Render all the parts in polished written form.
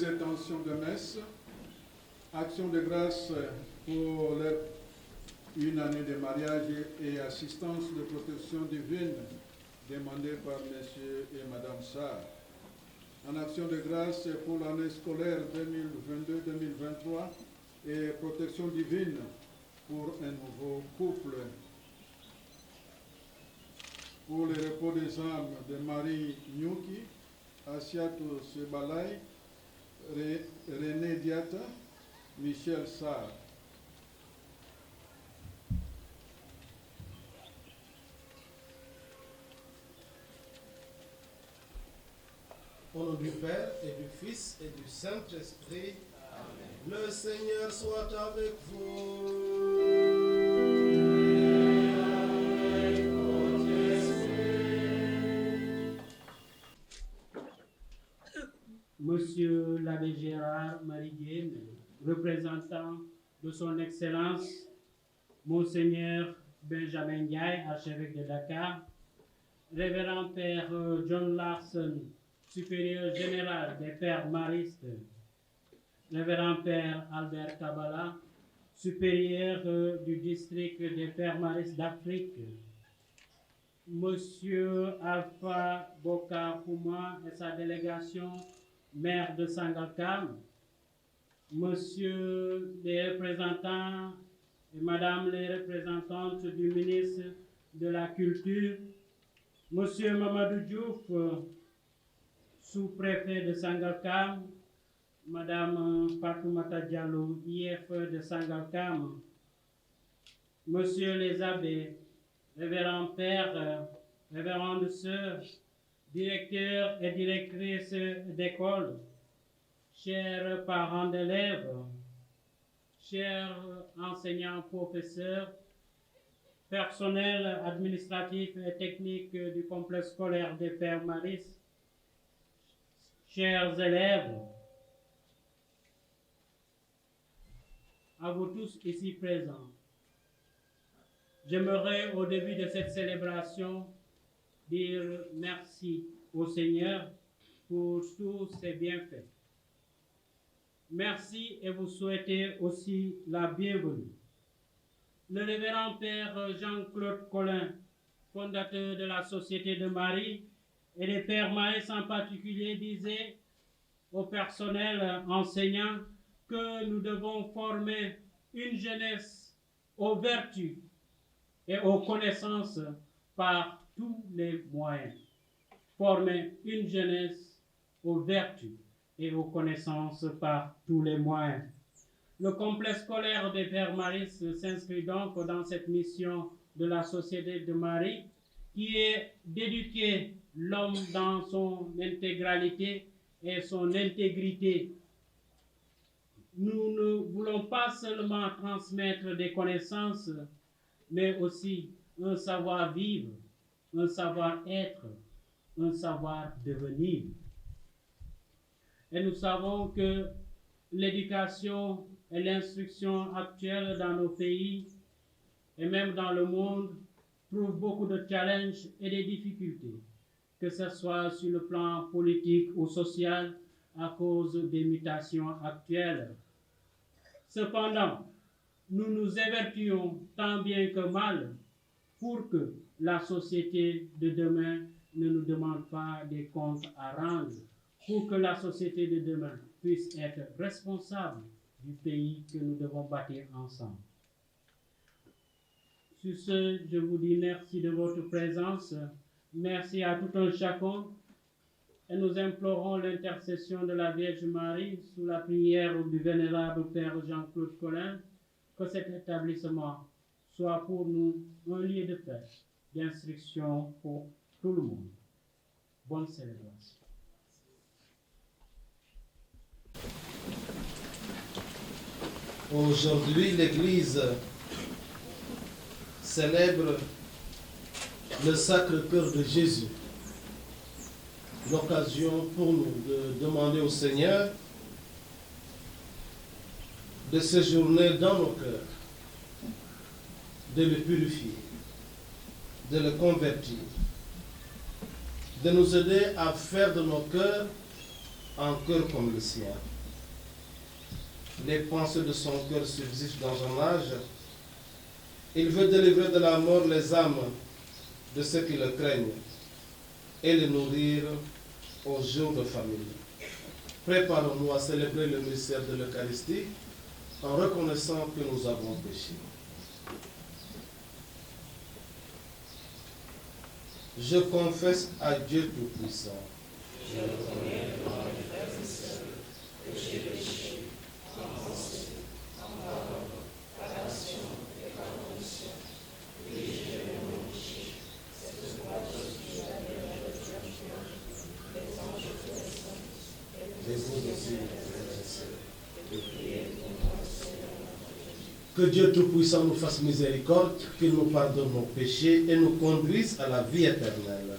cette ancienne de messe, action de grâce pour une année de mariage et assistance de protection divine demandée par M. et Mme Sarr. En action de grâce pour l'année scolaire 2022-2023 et protection divine pour un nouveau couple. Pour le repos des âmes de Marie Nyuki, Asiatou Sebalay, René Diata, Michel Sarr. Au nom du Père et du Fils et du Saint-Esprit, Amen. Le Seigneur soit avec vous. Et avec votre esprit. Monsieur l'abbé Gérard Marie-Guène, représentant de son Excellence, Monseigneur Benjamin Ndiaye, archevêque de Dakar, Révérend Père John Larson, supérieur général des Pères Maristes, Révérend Père Albert Kabbalah, supérieur du district des Pères Maristes d'Afrique, Monsieur Alpha Boka Kouma et sa délégation, maire de Sangalkam, Monsieur les représentants et Madame les représentantes du ministre de la Culture, Monsieur Mamadou Diouf, sous-préfet de Sangalkam, Madame Fatoumata Diallo, IF de Sangalkam, Monsieur les abbés, révérends pères, révérendes sœurs, directeurs et directrices d'école, chers parents d'élèves, chers enseignants, professeurs, personnel administratif et technique du complexe scolaire des Pères Maristes, chers élèves, à vous tous ici présents, j'aimerais au début de cette célébration dire merci au Seigneur pour tous ses bienfaits. Merci et vous souhaitez aussi la bienvenue. Le révérend Père Jean-Claude Collin, fondateur de la Société de Marie, et les Pères Maristes en particulier, disait au personnel enseignant que nous devons former une jeunesse aux vertus et aux connaissances par tous les moyens. Former une jeunesse aux vertus et aux connaissances par tous les moyens. Le complexe scolaire des Pères Maristes s'inscrit donc dans cette mission de la Société de Marie qui est d'éduquer l'homme dans son intégralité et son intégrité. Nous ne voulons pas seulement transmettre des connaissances, mais aussi un savoir-vivre, un savoir-être, un savoir-devenir. Et nous savons que l'éducation et l'instruction actuelle dans nos pays et même dans le monde trouvent beaucoup de challenges et de difficultés, que ce soit sur le plan politique ou social à cause des mutations actuelles. Cependant, nous nous évertuons tant bien que mal pour que la société de demain ne nous demande pas des comptes à rendre, pour que la société de demain puisse être responsable du pays que nous devons bâtir ensemble. Sur ce, je vous dis merci de votre présence, merci à tout un chacun, et nous implorons l'intercession de la Vierge Marie sous la prière du vénérable Père Jean-Claude Collin, que cet établissement soit pour nous un lieu de paix, d'instruction pour tout le monde. Bonne célébration. Aujourd'hui, l'Église célèbre le Sacre-Cœur de Jésus. L'occasion pour nous de demander au Seigneur de séjourner dans nos cœurs, de le purifier, de le convertir, de nous aider à faire de nos cœurs un cœur comme le sien. les pensées de son cœur subsistent dans un âge. Il veut délivrer de la mort les âmes de ceux qui le craignent et les nourrir au jour de famine. Prépare-nous à célébrer le mystère de l'Eucharistie en reconnaissant que nous avons péché. Je confesse à Dieu Tout-Puissant. Je reconnais devant mes frères et sœurs que j'ai péché en pensée, en parole, par action et par omission. Oui, j'ai vraiment péché. C'est pourquoi je suis allé vers le Dieu, les anges et les saints, et vous aussi, mes frères et sœurs, de prier pour moi, Seigneur. Que Dieu Tout-Puissant nous fasse miséricorde, qu'il nous pardonne nos péchés et nous conduise à la vie éternelle.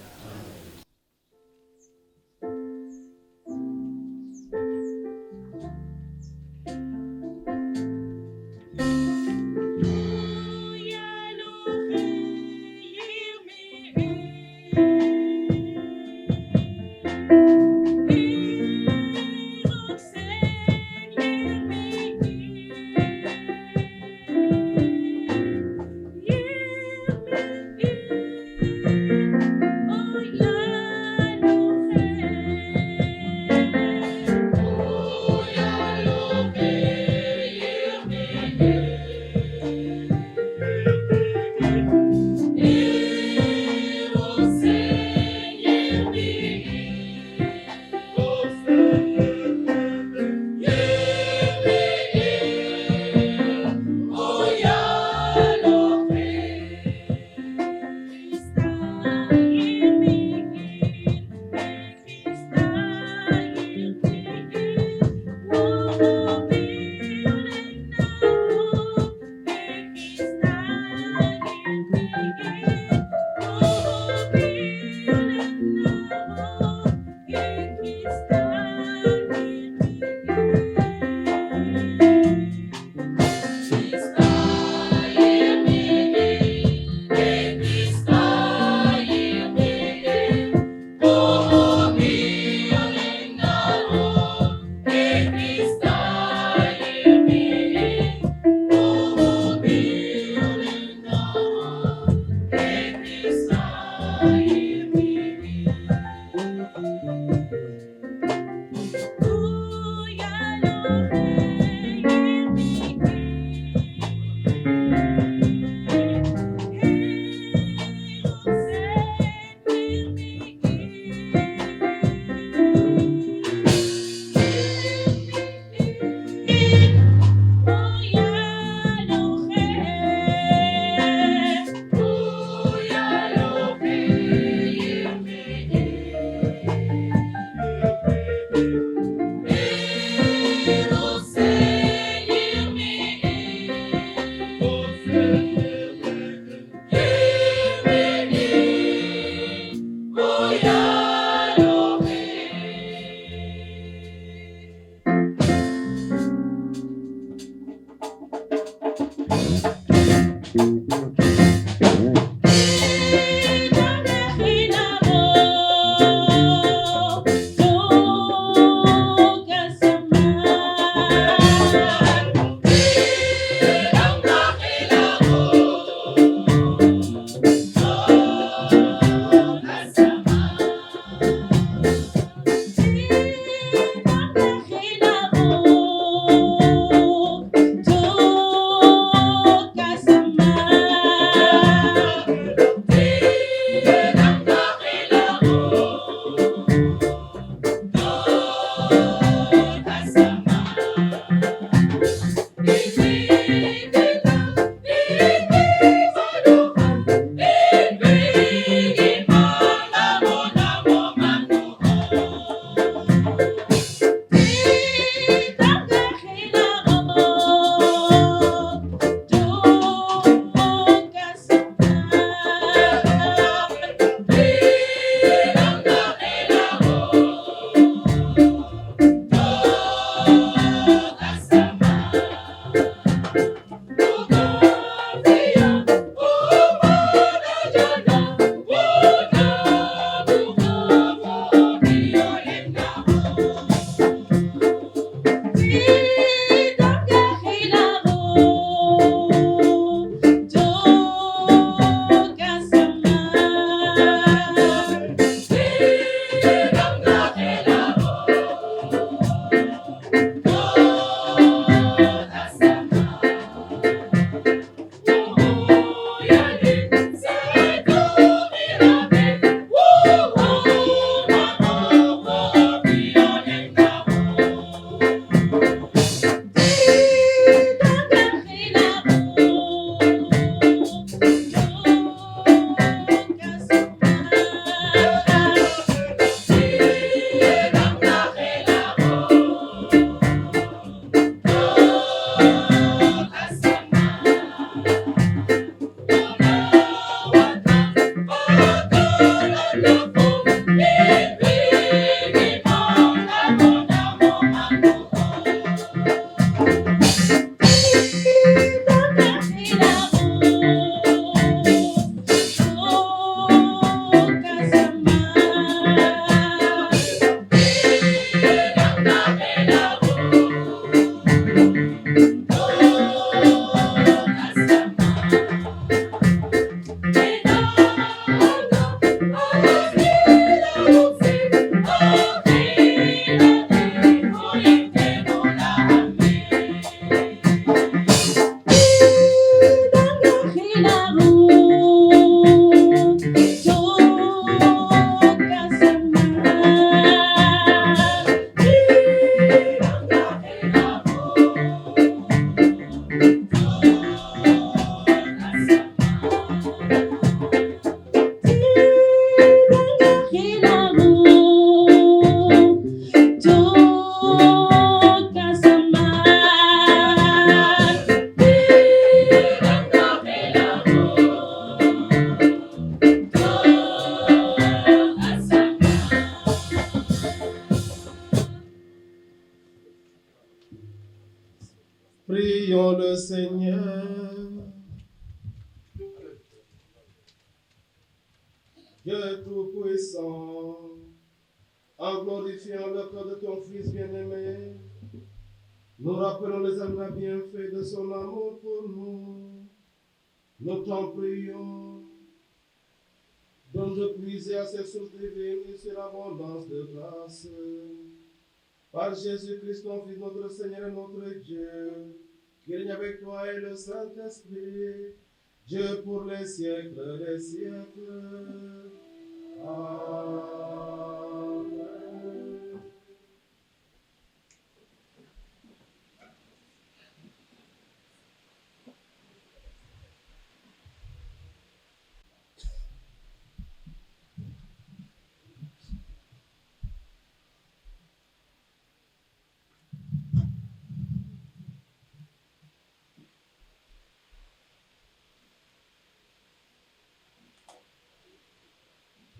Oh Prions le Seigneur. Dieu Tout-Puissant, en glorifiant le corps de ton Fils bien-aimé, nous rappelons les amours bienfaits de son amour pour nous. Nous t'en prions. Donne de puiser à ces sources divines et sur l'abondance de grâce. Par Jésus-Christ, ton Fils, notre Seigneur et notre Dieu, qui règne avec toi et le Saint-Esprit, Dieu pour les siècles des siècles. Amen.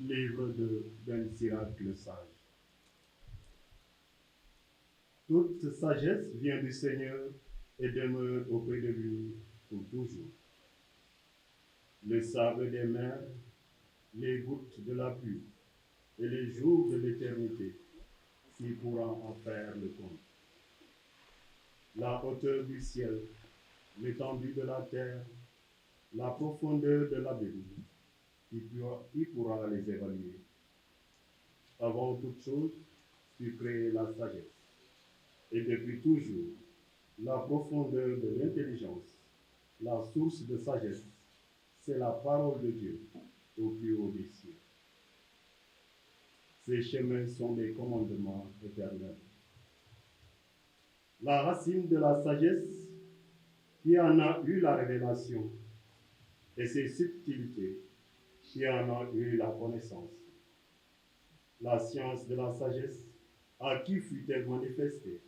Livre de Ben Sirac le sage. Toute sagesse vient du Seigneur et demeure auprès de lui pour toujours. Le sable des mers, les gouttes de la pluie et les jours de l'éternité, s'il pourra en faire le compte. La hauteur du ciel, l'étendue de la terre, la profondeur de l'abîme, qui pourra les évaluer. Avant toute chose, tu crées la sagesse. Et depuis toujours, la profondeur de l'intelligence, la source de sagesse, c'est la parole de Dieu au plus haut des cieux. Ces chemins sont des commandements éternels. La racine de la sagesse, qui en a eu la révélation, et ses subtilités, qui en a eu la connaissance. La science de la sagesse, à qui fut-elle manifestée,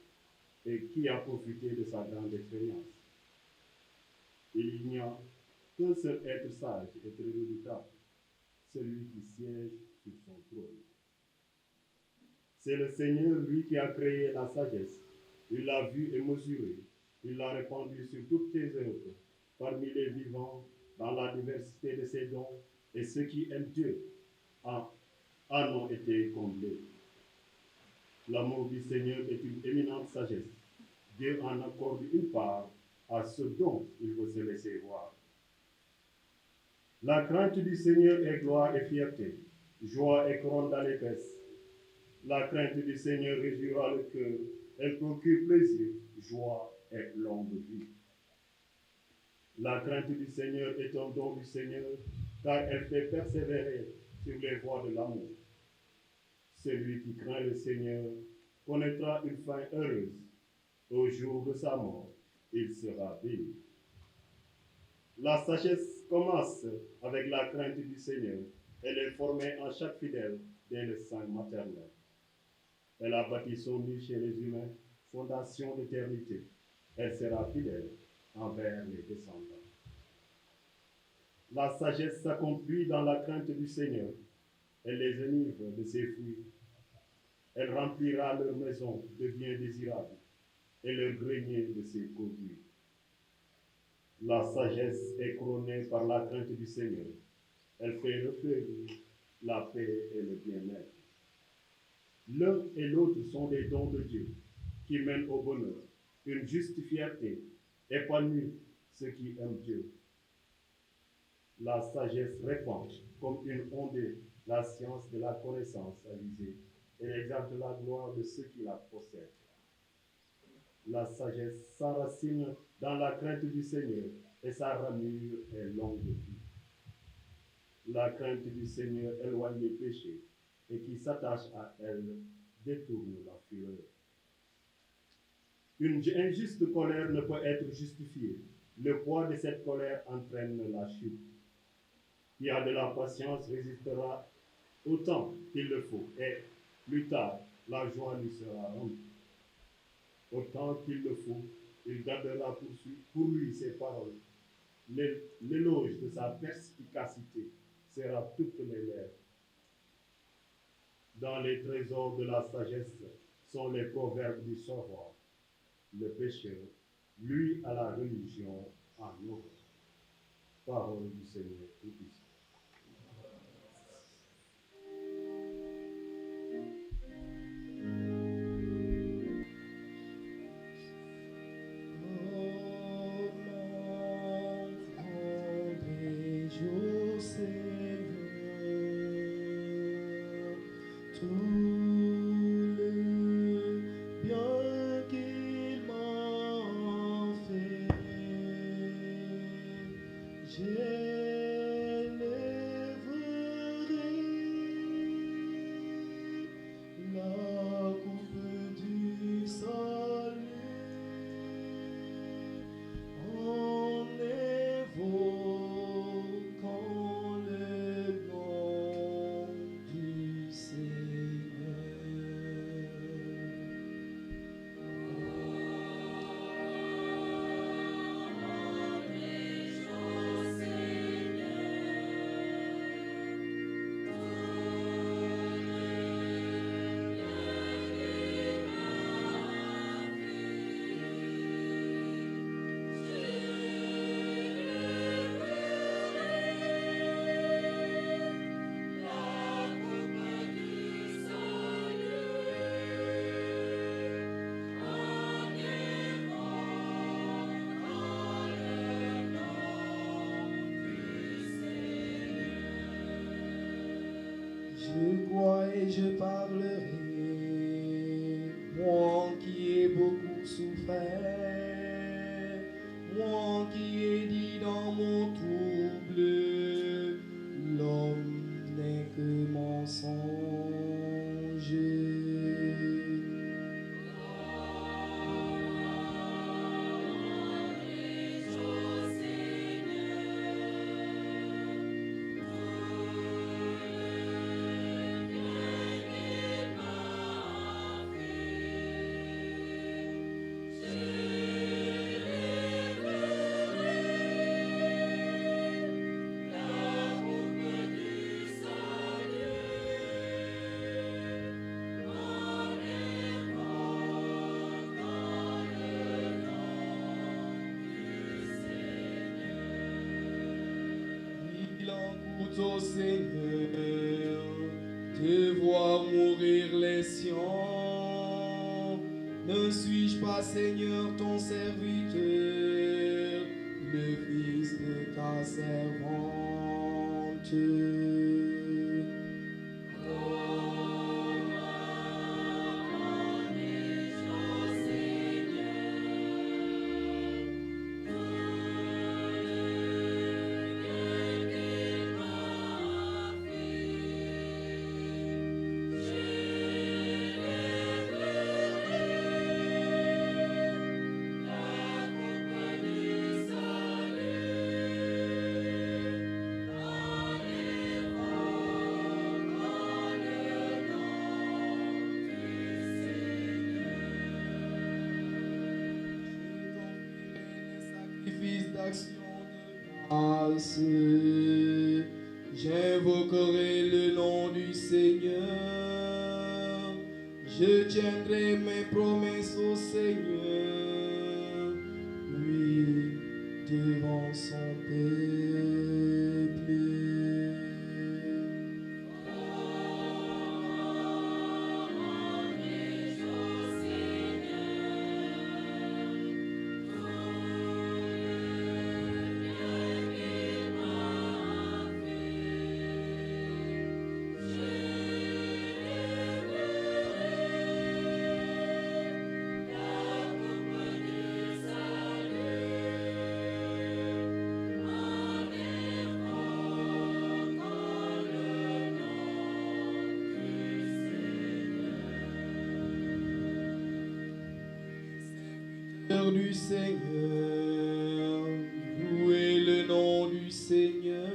et qui a profité de sa grande expérience. Il n'y a qu'un seul être sage et très redoutable, celui qui siège sur son trône. C'est le Seigneur, lui, qui a créé la sagesse. Il l'a vue et mesurée. Il l'a répandue sur toutes tes œuvres, parmi les vivants, dans la diversité de ses dons, et ceux qui aiment Dieu en ont été comblés. L'amour du Seigneur est une éminente sagesse. Dieu en accorde une part à ce dont il veut se laisser voir. La crainte du Seigneur est gloire et fierté, joie et couronne dans l'épaisse. La crainte du Seigneur réjouira le cœur, elle procure plaisir, joie et longue vie. La crainte du Seigneur est un don du Seigneur, car elle fait persévérer sur les voies de l'amour. Celui qui craint le Seigneur connaîtra une fin heureuse. Au jour de sa mort, il sera béni. La sagesse commence avec la crainte du Seigneur. Elle est formée en chaque fidèle dès le sein maternel. Elle a bâti son nid chez les humains, fondation d'éternité. Elle sera fidèle envers les descendants. La sagesse s'accomplit dans la crainte du Seigneur. Elle les enivre de ses fruits. Elle remplira leur maison de biens désirables et leur grenier de ses produits. La sagesse est couronnée par la crainte du Seigneur. Elle fait refleurir la paix et le bien-être. L'un et l'autre sont des dons de Dieu qui mènent au bonheur. Une juste fierté épanouit ceux qui aiment Dieu. La sagesse répand comme une ondée la science de la connaissance avisée et exalte la gloire de ceux qui la possèdent. La sagesse s'enracine dans la crainte du Seigneur et sa ramure est longue de vie. La crainte du Seigneur éloigne les péchés et qui s'attache à elle détourne la fureur. Une injuste colère ne peut être justifiée. Le poids de cette colère entraîne la chute. Qui a de la patience résistera autant qu'il le faut, et plus tard, la joie lui sera rendue. Autant qu'il le faut, il gardera pour lui ses paroles. L'éloge de sa perspicacité sera toutes les lèvres. Dans les trésors de la sagesse sont les proverbes du savoir. Le pécheur lui à la religion en Europe. Parole du Seigneur Tout-Puissant. Je crois et je parlerai, moi qui ai beaucoup souffert, moi qui ai dit dans mon trouble, l'homme n'est que mensonge. Au Seigneur de voir mourir les siens. Ne suis-je pas, Seigneur, ton serviteur, le fils de ta servante? D'action de grâce, j'invoquerai le nom du Seigneur, je tiendrai mes promesses au Seigneur, lui devant son peuple. Du Seigneur, louez le nom du Seigneur,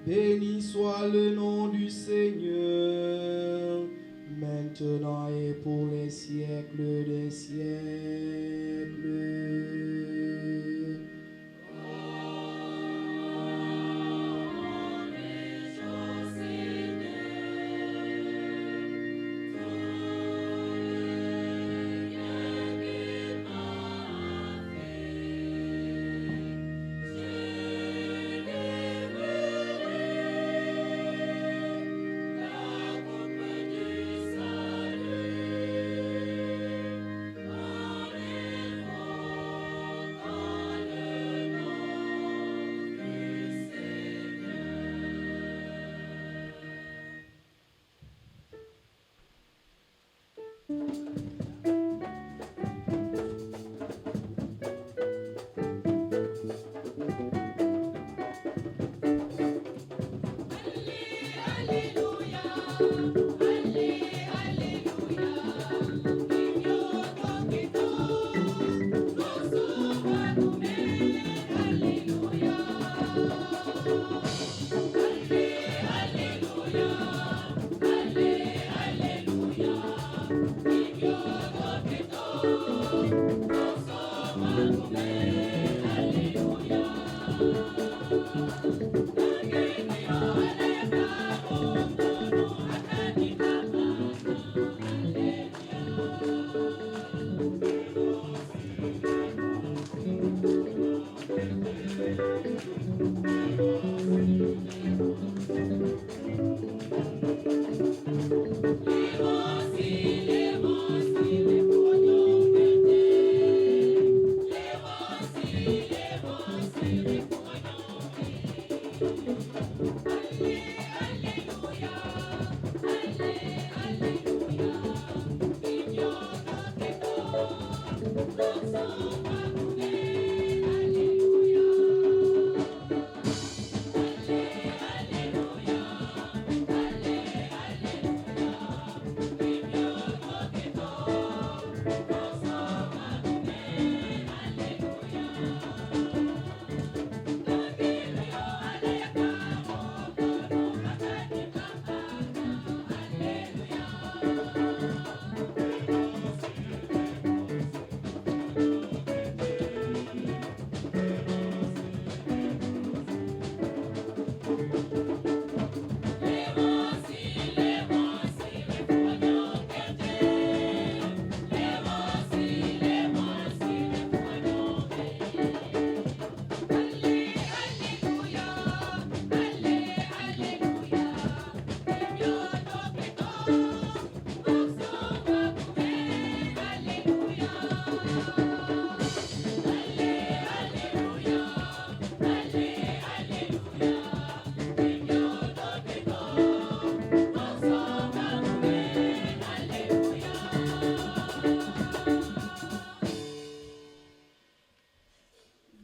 béni soit le nom du Seigneur, maintenant et pour les siècles des siècles.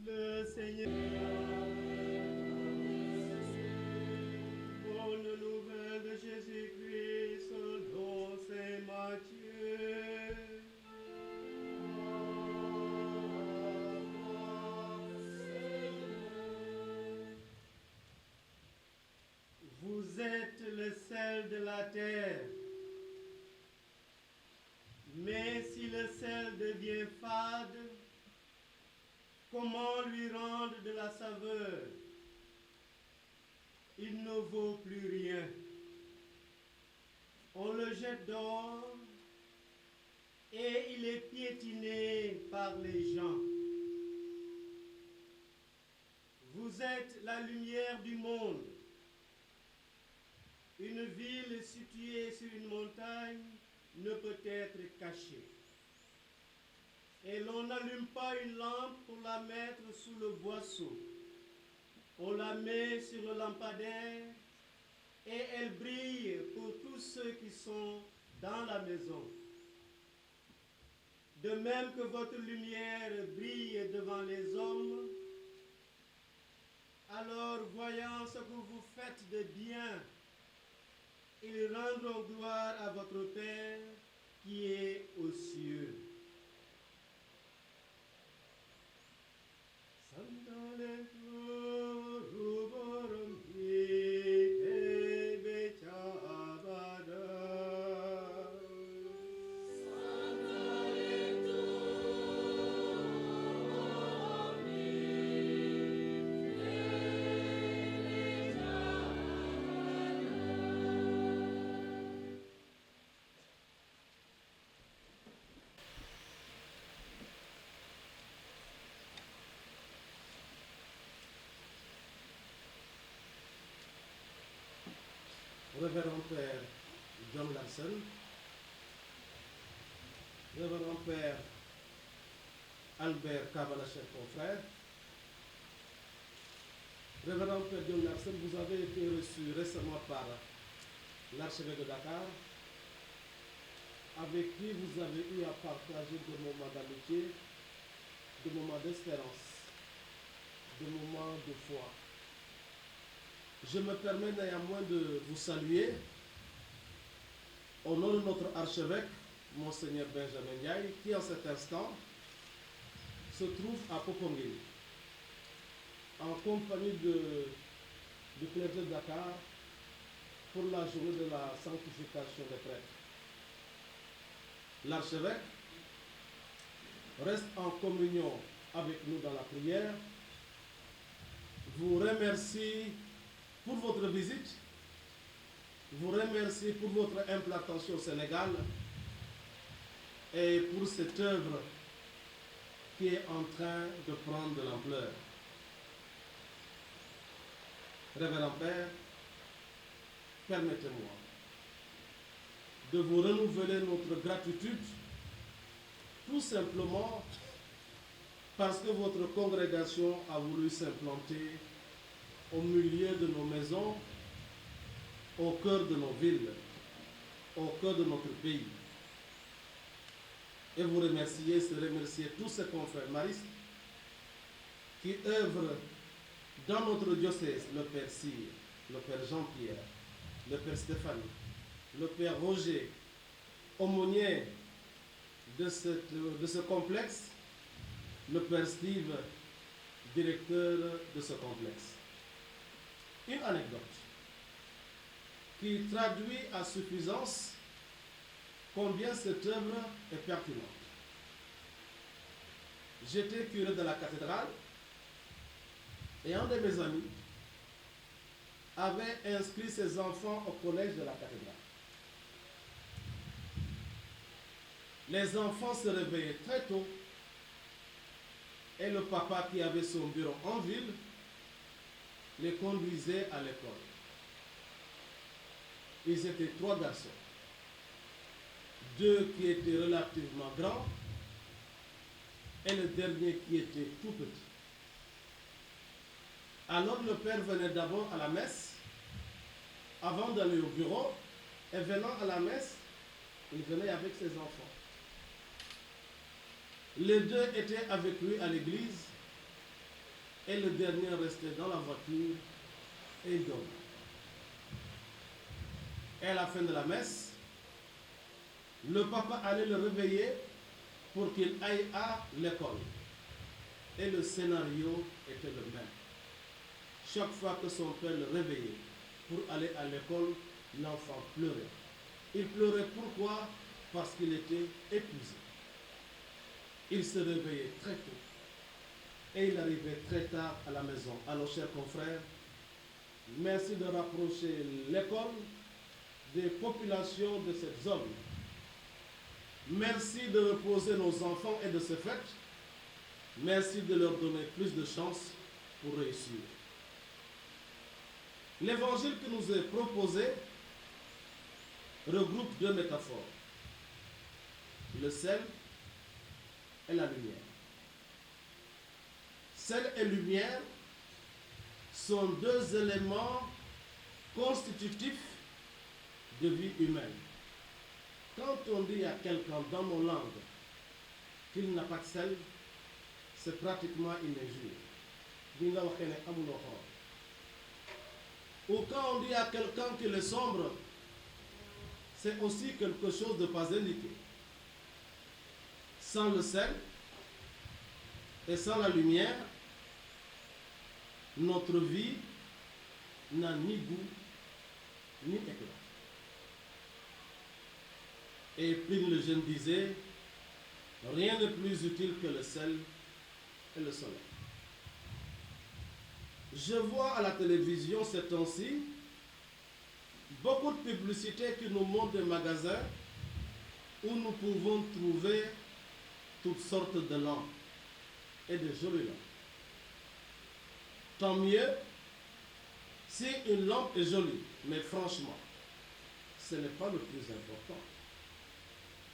Le Seigneur. Bonne nouvelle de Jésus-Christ selon saint Matthieu. Vous êtes le sel de la terre. Mais si le sel devient fade, comment lui rendre de la saveur? Il ne vaut plus rien. On le jette dehors et il est piétiné par les gens. Vous êtes la lumière du monde. Une ville située sur une montagne ne peut être cachée. Et l'on n'allume pas une lampe pour la mettre sous le boisseau. On la met sur le lampadaire et elle brille pour tous ceux qui sont dans la maison. De même que votre lumière brille devant les hommes, alors voyant ce que vous faites de bien, ils rendront gloire à votre Père qui est aux cieux. Révérend Père John Larson, Révérend Père Albert Kabalachek, confrère, Révérend Père John Larson, vous avez été reçu récemment par l'archevêque de Dakar, avec qui vous avez eu à partager des moments d'amitié, des moments d'espérance, des moments de foi. Je me permets néanmoins de vous saluer au nom de notre archevêque, Monseigneur Benjamin Ndiaye, qui en cet instant se trouve à Popongui, en compagnie du clergé de Dakar pour la journée de la sanctification des prêtres. L'archevêque reste en communion avec nous dans la prière, vous remercie pour votre visite, vous remercie pour votre implantation au Sénégal et pour cette œuvre qui est en train de prendre de l'ampleur. Révérend Père, permettez-moi de vous renouveler notre gratitude, tout simplement parce que votre congrégation a voulu s'implanter au milieu de nos maisons, au cœur de nos villes, au cœur de notre pays. Et vous remercier tous ces confrères maristes qui œuvrent dans notre diocèse, le Père Cyr, le Père Jean-Pierre, le Père Stéphane, le Père Roger, aumônier de ce complexe, le Père Steve, directeur de ce complexe. Une anecdote qui traduit à suffisance combien cette œuvre est pertinente. J'étais curé de la cathédrale et un de mes amis avait inscrit ses enfants au collège de la cathédrale. Les enfants se réveillaient très tôt et le papa qui avait son bureau en ville les conduisait à l'école. Ils étaient 3 garçons. 2 qui étaient relativement grands et le dernier qui était tout petit. Alors le père venait d'abord à la messe avant d'aller au bureau, et venant à la messe, il venait avec ses enfants. Les 2 étaient avec lui à l'église et le dernier restait dans la voiture et il dormait. Et à la fin de la messe, le papa allait le réveiller pour qu'il aille à l'école. Et le scénario était le même. Chaque fois que son père le réveillait pour aller à l'école, l'enfant pleurait. Il pleurait pourquoi? Parce qu'il était épuisé. Il se réveillait très tôt et il arrivait très tard à la maison. Alors, chers confrères, merci de rapprocher l'école des populations de cette zone. Merci de reposer nos enfants et de ce fait, merci de leur donner plus de chances pour réussir. L'évangile qui nous est proposé regroupe 2 métaphores, le sel et la lumière. Sel et lumière sont 2 éléments constitutifs de vie humaine. Quand on dit à quelqu'un dans nos langues qu'il n'a pas de sel, c'est pratiquement une injure. Ou quand on dit à quelqu'un qu'il est sombre, c'est aussi quelque chose de pas indiqué. Sans le sel et sans la lumière, notre vie n'a ni goût ni éclat. Et Pline le Jeune disait, rien n'est plus utile que le sel et le soleil. Je vois à la télévision ces temps-ci beaucoup de publicités qui nous montrent des magasins où nous pouvons trouver toutes sortes de lampes et de jolies lampes. Tant mieux si une lampe est jolie, mais franchement, ce n'est pas le plus important.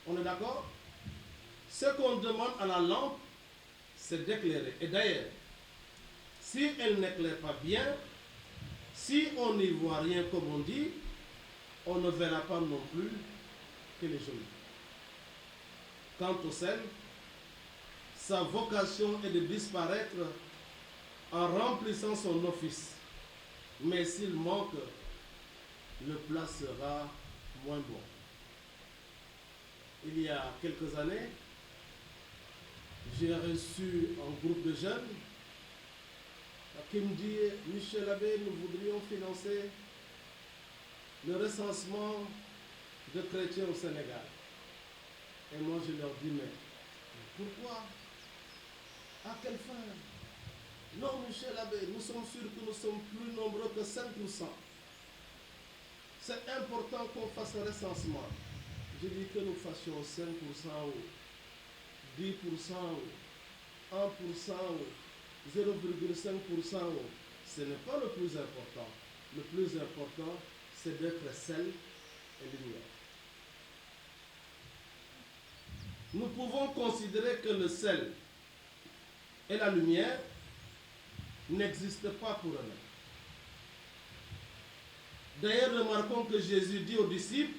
On est d'accord? Ce qu'on demande à la lampe, c'est d'éclairer. Et d'ailleurs, si elle n'éclaire pas bien, si on n'y voit rien comme on dit, on ne verra pas non plus qu'elle est jolie. Quant au sel, sa vocation est de disparaître en remplissant son office. Mais s'il manque, le plat sera moins bon. Il y a quelques années, j'ai reçu un groupe de jeunes qui me dit, Michel Abbé, nous voudrions financer le recensement de chrétiens au Sénégal. Et moi je leur dis, mais pourquoi? À quelle fin? Non, Michel Abbé, nous sommes sûrs que nous sommes plus nombreux que 5%. C'est important qu'on fasse un recensement. Je dis que nous fassions 5% ou 10% ou 1% ou 0,5%. Ce n'est pas le plus important. Le plus important, c'est d'être sel et lumière. pouvons considérer que le sel et la lumière n'existent pas pour eux-mêmes. D'ailleurs, remarquons que Jésus dit aux disciples,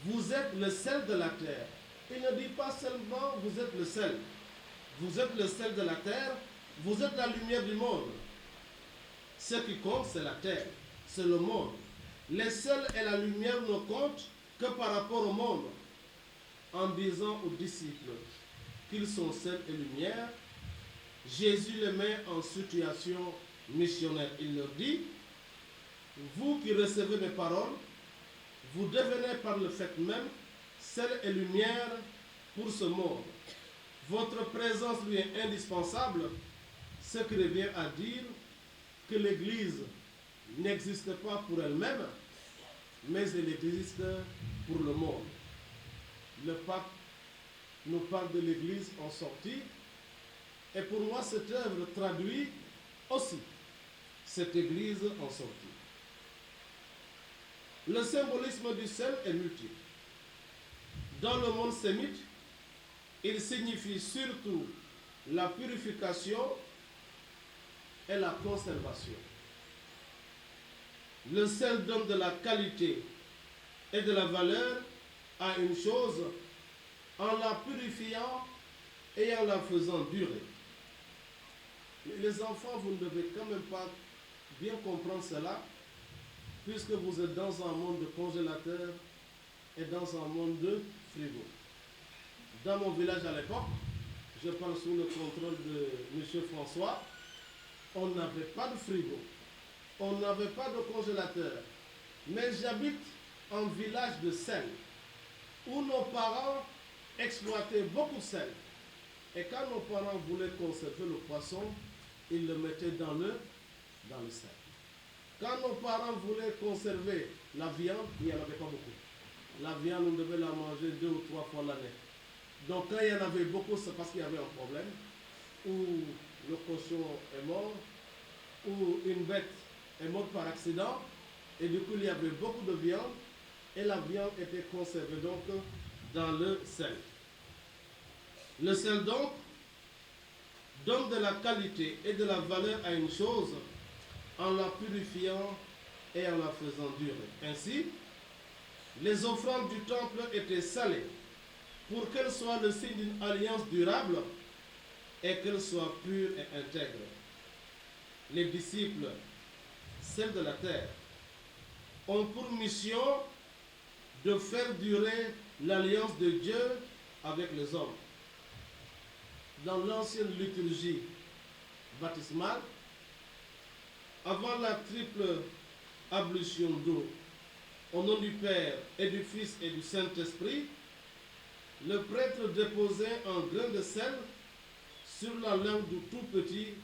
vous êtes le sel de la terre. Il ne dit pas seulement vous êtes le sel. Vous êtes le sel de la terre, vous êtes la lumière du monde. Ce qui compte, c'est la terre, c'est le monde. Les sels et la lumière ne comptent que par rapport au monde. En disant aux disciples qu'ils sont sel et lumière, Jésus les met en situation missionnaire. Il leur dit, vous qui recevez mes paroles, vous devenez par le fait même sel et lumière pour ce monde. Votre présence lui est indispensable, ce qui revient à dire que l'Église n'existe pas pour elle-même, mais elle existe pour le monde. Le pape nous parle de l'Église en sortie, et pour moi cette œuvre traduit aussi cette Église en sortie. Le symbolisme du sel est multiple. Dans le monde sémite, il signifie surtout la purification et la conservation. Le sel donne de la qualité et de la valeur à une chose en la purifiant et en la faisant durer. Les enfants, vous ne devez quand même pas bien comprendre cela, puisque vous êtes dans un monde de congélateur et dans un monde de frigo. Dans mon village à l'époque, je parle sous le contrôle de M. François, on n'avait pas de frigo, on n'avait pas de congélateur. Mais j'habite en village de sel, où nos parents exploitaient beaucoup de sel. Et quand nos parents voulaient conserver le poisson, ils le mettaient dans le sel. Quand nos parents voulaient conserver la viande, il n'y en avait pas beaucoup. La viande, on devait la manger 2 ou 3 fois l'année. Donc quand il y en avait beaucoup, c'est parce qu'il y avait un problème, ou le cochon est mort, ou une bête est morte par accident, et du coup il y avait beaucoup de viande, et la viande était conservée donc dans le sel. Le sel donc donne de la qualité et de la valeur à une chose en la purifiant et en la faisant durer. Ainsi, les offrandes du temple étaient salées pour qu'elles soient le signe d'une alliance durable et qu'elles soient pures et intègres. Les disciples, celles de la terre, ont pour mission de faire durer l'alliance de Dieu avec les hommes. Dans l'ancienne liturgie baptismale, avant la triple ablution d'eau, au nom du Père et du Fils et du Saint-Esprit, le prêtre déposait un grain de sel sur la langue du tout petit,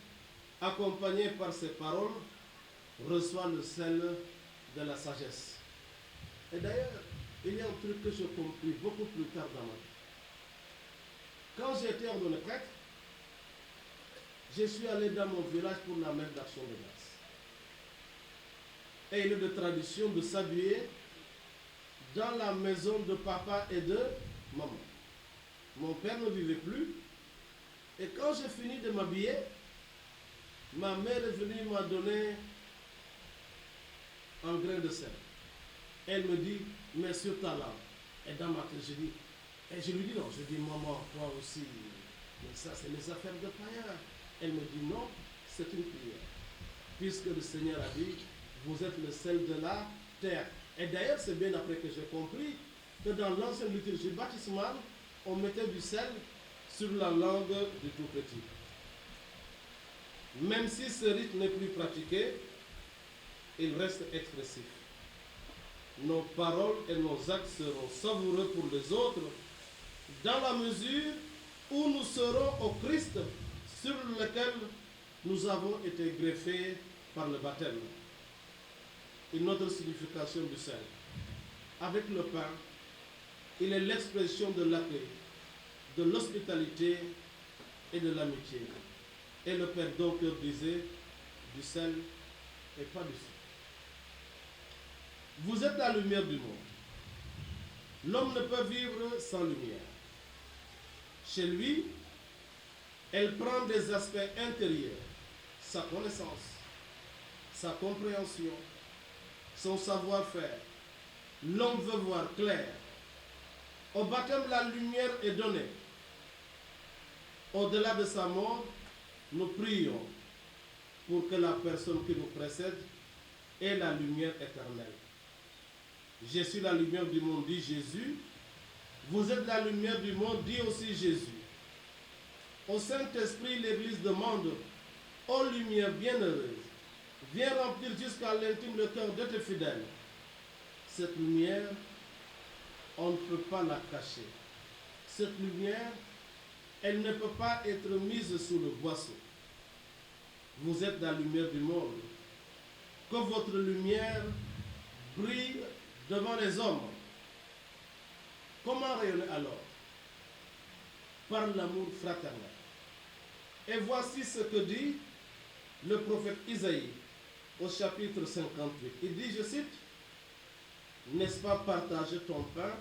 accompagné par ces paroles, reçoit le sel de la sagesse. Et d'ailleurs, il y a un truc que j'ai compris beaucoup plus tard dans ma vie. Quand j'ai été ordonné prêtre, je suis allé dans mon village pour la messe d'action de grâce. Et il est de tradition de s'habiller dans la maison de papa et de maman. Mon père ne vivait plus. Et quand j'ai fini de m'habiller, ma mère est venue m'a donné un grain de sel. Elle me dit, mais sur ta langue. Et dans ma tête, je lui dis non. Je dis, maman, toi aussi, mais ça c'est les affaires de païens. Elle me dit non, c'est une prière. Puisque le Seigneur a dit, vous êtes le sel de la terre. Et d'ailleurs, c'est bien après que j'ai compris que dans l'ancienne liturgie baptismale, on mettait du sel sur la langue du tout petit. Même si ce rite n'est plus pratiqué, il reste expressif. Nos paroles et nos actes seront savoureux pour les autres dans la mesure où nous serons au Christ sur lequel nous avons été greffés par le baptême. Une autre signification du sel. Avec le pain, il est l'expression de l'accueil, de l'hospitalité et de l'amitié. Et le Père donc disait du sel et pas du sel. Vous êtes la lumière du monde. L'homme ne peut vivre sans lumière. Chez lui, elle prend des aspects intérieurs, sa connaissance, sa compréhension, son savoir-faire. L'homme veut voir clair. Au baptême, la lumière est donnée. Au-delà de sa mort, nous prions pour que la personne qui nous précède ait la lumière éternelle. Je suis la lumière du monde, dit Jésus. Vous êtes la lumière du monde, dit aussi Jésus. Au Saint-Esprit, l'Église demande, ô lumière bienheureuse, viens remplir jusqu'à l'intime le cœur de tes fidèles. Cette lumière, on ne peut pas la cacher. Cette lumière, elle ne peut pas être mise sous le boisseau. Vous êtes la lumière du monde. Que votre lumière brille devant les hommes. Comment rayonner alors? Par l'amour fraternel. Et voici ce que dit le prophète Isaïe au chapitre 58. Il dit, je cite, « N'est-ce pas partager ton pain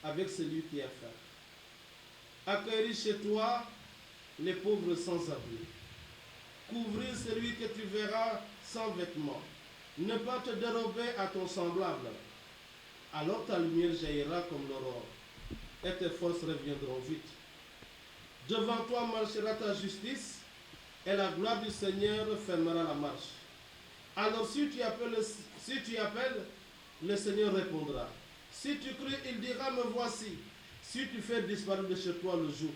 avec celui qui a faim? Accueillir chez toi les pauvres sans abri. Couvrir celui que tu verras sans vêtements. Ne pas te dérober à ton semblable. Alors ta lumière jaillira comme l'aurore, et tes forces reviendront vite. Devant toi marchera ta justice, et la gloire du Seigneur fermera la marche. Alors si tu appelles, le Seigneur répondra. Si tu cries, il dira, me voici. Si tu fais disparaître de chez toi le joug,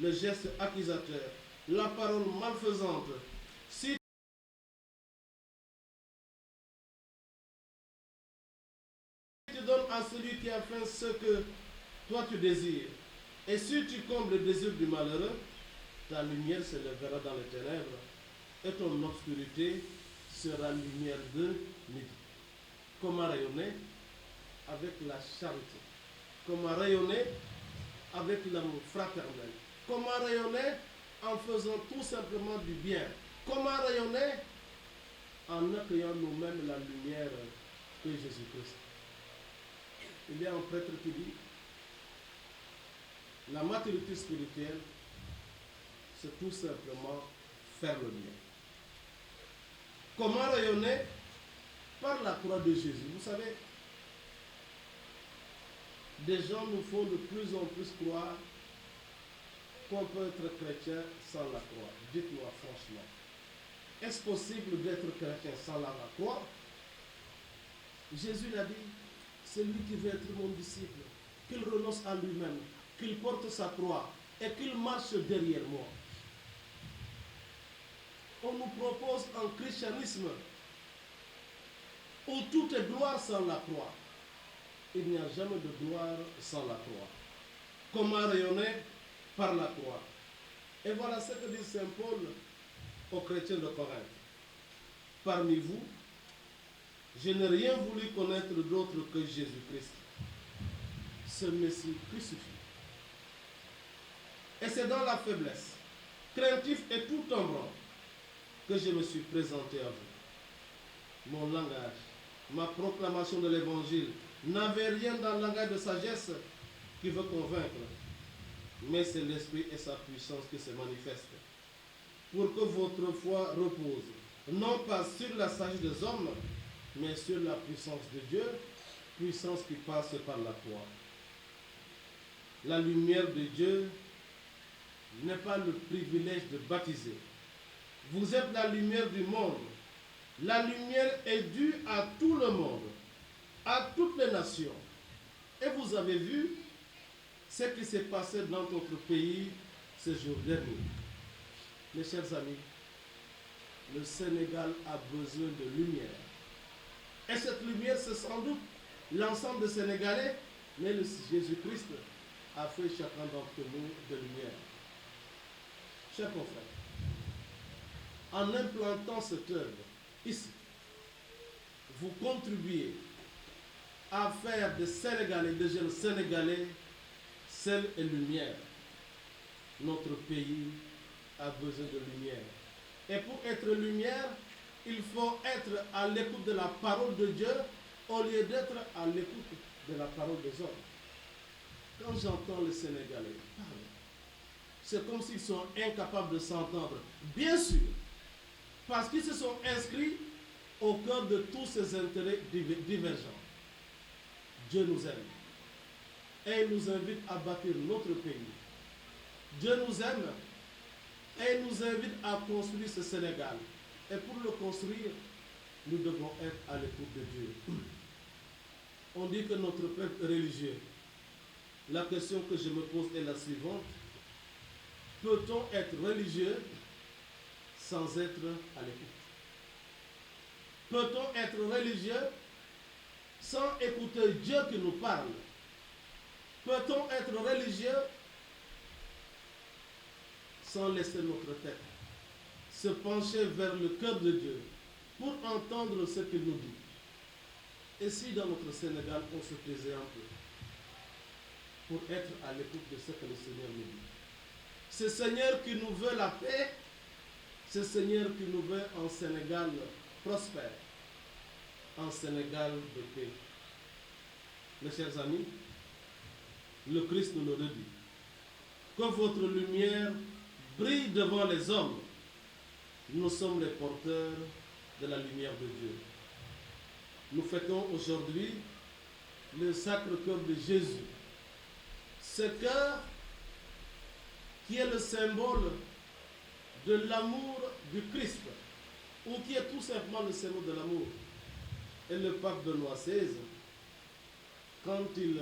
le geste accusateur, la parole malfaisante, si tu donnes à celui qui a faim ce que toi tu désires, et si tu combles le désir du malheureux, ta lumière se lèvera dans les ténèbres, et ton obscurité sera lumière de midi. Comment rayonner? Avec la charité. Comment rayonner? Avec l'amour fraternel. Comment rayonner? En faisant tout simplement du bien. Comment rayonner? En accueillant nous-mêmes la lumière de Jésus-Christ. Il y a un prêtre qui dit, la maturité spirituelle, c'est tout simplement faire le bien. Comment rayonner? Par la croix de Jésus. Vous savez, des gens nous font de plus en plus croire qu'on peut être chrétien sans la croix. Dites-moi franchement, est-ce possible d'être chrétien sans la croix? Jésus l'a dit, celui qui veut être mon disciple, qu'il renonce à lui-même, qu'il porte sa croix et qu'il marche derrière moi. On nous propose un christianisme où tout est gloire sans la croix. Il n'y a jamais de gloire sans la croix. Comment rayonner? Par la croix. Et voilà ce que dit Saint Paul aux chrétiens de Corinthe. Parmi vous, je n'ai rien voulu connaître d'autre que Jésus-Christ, ce Messie crucifié. Et c'est dans la faiblesse, craintif et tout tombant, que je me suis présenté à vous. Mon langage, ma proclamation de l'évangile n'avait rien dans le langage de sagesse qui veut convaincre, mais c'est l'Esprit et sa puissance qui se manifestent, pour que votre foi repose, non pas sur la sagesse des hommes, mais sur la puissance de Dieu, puissance qui passe par la foi. La lumière de Dieu n'est pas le privilège de baptiser. Vous êtes la lumière du monde. La lumière est due à tout le monde, à toutes les nations. Et vous avez vu ce qui s'est passé dans notre pays ce jour dernier. Mes chers amis, le Sénégal a besoin de lumière. Et cette lumière, c'est sans doute l'ensemble des Sénégalais, mais le Jésus-Christ a fait chacun d'entre nous de lumière. Chers confrères, en implantant cette œuvre ici, vous contribuez à faire des Sénégalais, des jeunes Sénégalais, sel et lumière. Notre pays a besoin de lumière. Et pour être lumière, il faut être à l'écoute de la parole de Dieu au lieu d'être à l'écoute de la parole des hommes. quand j'entends les Sénégalais parler, c'est comme s'ils sont incapables de s'entendre. Bien sûr, parce qu'ils se sont inscrits au cœur de tous ces intérêts divergents. Dieu nous aime et il nous invite à bâtir notre pays. Dieu nous aime et il nous invite à construire ce Sénégal. Et pour le construire, nous devons être à l'écoute de Dieu. On dit que notre peuple est religieux. La question que je me pose est la suivante. Peut-on être religieux sans être à l'écoute? Peut-on être religieux sans écouter Dieu qui nous parle? Peut-on être religieux sans laisser notre tête se pencher vers le cœur de Dieu pour entendre ce qu'il nous dit? Et si dans notre Sénégal, on se taisait un peu pour être à l'écoute de ce que le Seigneur nous dit? Ce Seigneur qui nous veut la paix, ce Seigneur qui nous veut un Sénégal prospère, un Sénégal de paix. Mes chers amis, le Christ nous le redit. Que votre lumière brille devant les hommes. Nous sommes les porteurs de la lumière de Dieu. Nous fêtons aujourd'hui le Sacre-Cœur de Jésus. Ce cœur qui est le symbole de l'amour du Christ, ou qui est tout simplement le symbole de l'amour. Et le pape Benoît XVI, quand il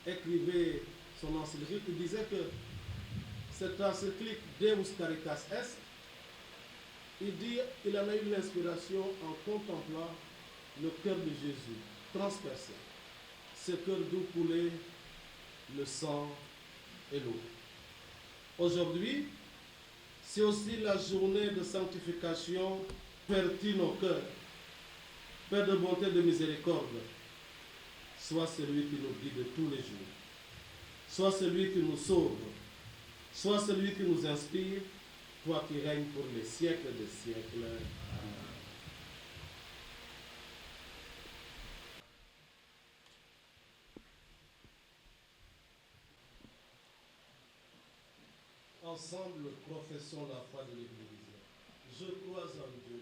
écrivait son encyclique, il disait que cette encyclique Deus Caritas Est, il dit qu'il en a eu l'inspiration en contemplant le cœur de Jésus transpercé, ce cœur d'où coulait le sang et l'eau. Aujourd'hui, c'est aussi la journée de sanctification. Père-tu nos cœurs, Père de bonté et de miséricorde, sois celui qui nous guide tous les jours, sois celui qui nous sauve, sois celui qui nous inspire, toi qui règnes pour les siècles des siècles. Amen. Ensemble, professons la foi de l'Église. Je crois en Dieu.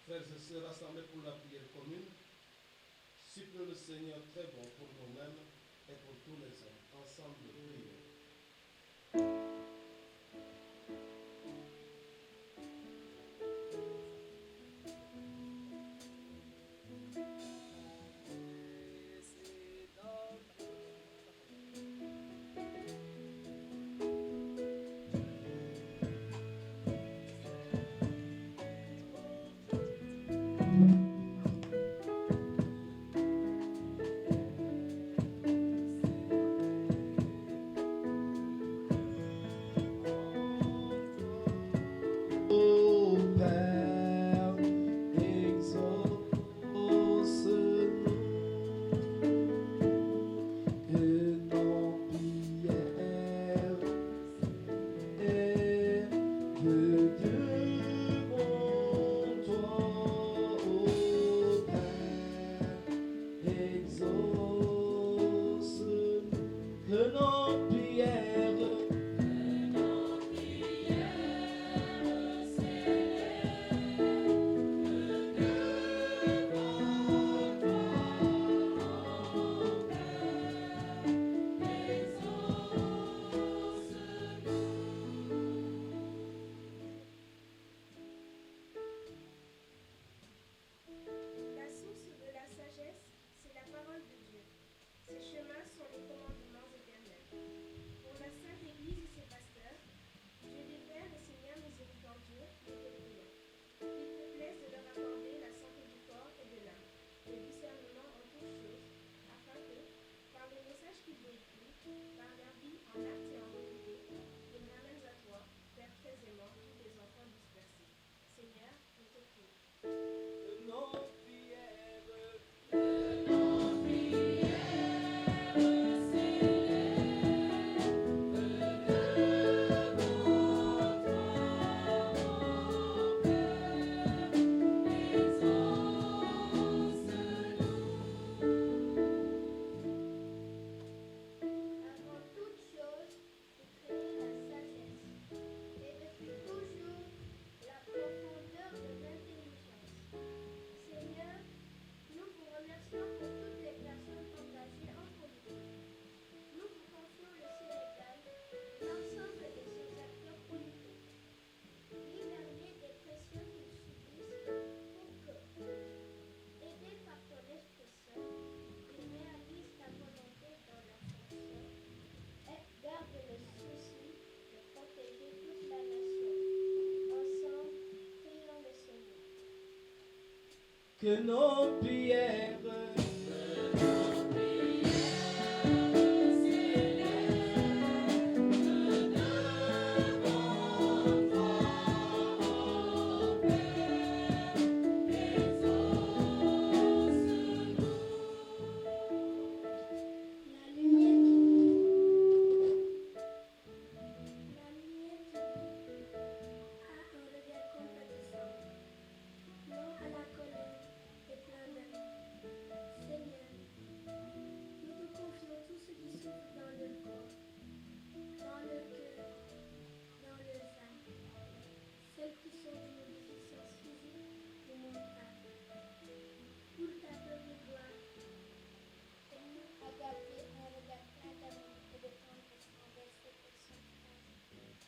Frères et sœurs rassemblés pour la prière commune, supplions le Seigneur très bon pour nous-mêmes et pour tous les hommes. Ensemble, prions. Ces chemins sont les commandements éternels. Pour la Sainte Église et ses pasteurs, Dieu des Pères et Seigneur miséricordieux, nous te prions. Il te plaise de leur accorder la santé du corps et de l'âme, le discernement en toutes choses, afin que, par le message qu'ils véhiculent, par leur vie en acte et en vérité, ils ramènent à toi, Père très aimant, tous les enfants dispersés. Seigneur, nous te prions. Avant toute chose, tu crées la sagesse, et depuis toujours la profondeur de l'intelligence. Seigneur, nous vous remercions pour toutes les personnes engagées en politique. Nous vous confions le Sénégal et l'ensemble de ses acteurs politiques. Libère-les des pressions qu'ils subissent pour que, aidés par ton Esprit Saint, ils réalisent ta volonté dans leur fonction et garde le souci de protéger toute la nation. Ensemble, prions le Seigneur. Que nos prières La lumière qui a un regard compatissant, non à la colère et plein d'amour. Seigneur, nous te confions tous ceux qui souffrent dans leur corps, dans leur cœur, dans leurs âmes, celles qui sont d'une déficience physique ou mentale. Pour ta bonne gloire, fais-nous adapter un regard plein d'amour et de tendresse envers ces personnes fragiles,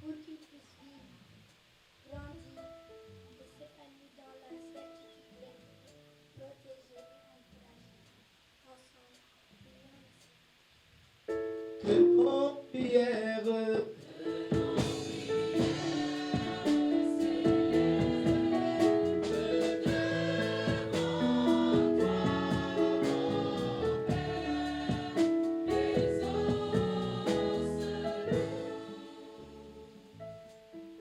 pour qu'ils puissent vivre, grandir et s'épanouir dans la certitude d'être protégés et encouragés. Ensemble, prions le Seigneur. que nos prières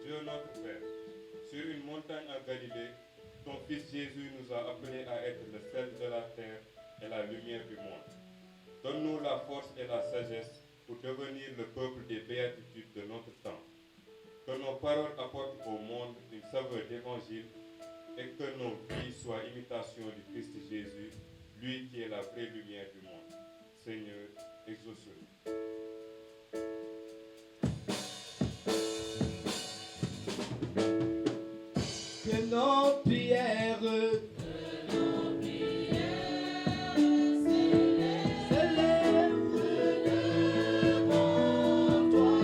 Dieu notre Père, sur une montagne à Galilée, ton Fils Jésus nous a appelés à être le sel de la terre et la lumière du monde. Donne-nous la force et la sagesse pour devenir le peuple des béatitudes de notre temps. Que nos paroles apportent au monde une saveur d'évangile et que nos vies soient imitation du Christ Jésus, lui qui est la vraie lumière du monde. Seigneur, exauce-nous. que nos prières s'élèvent devant toi,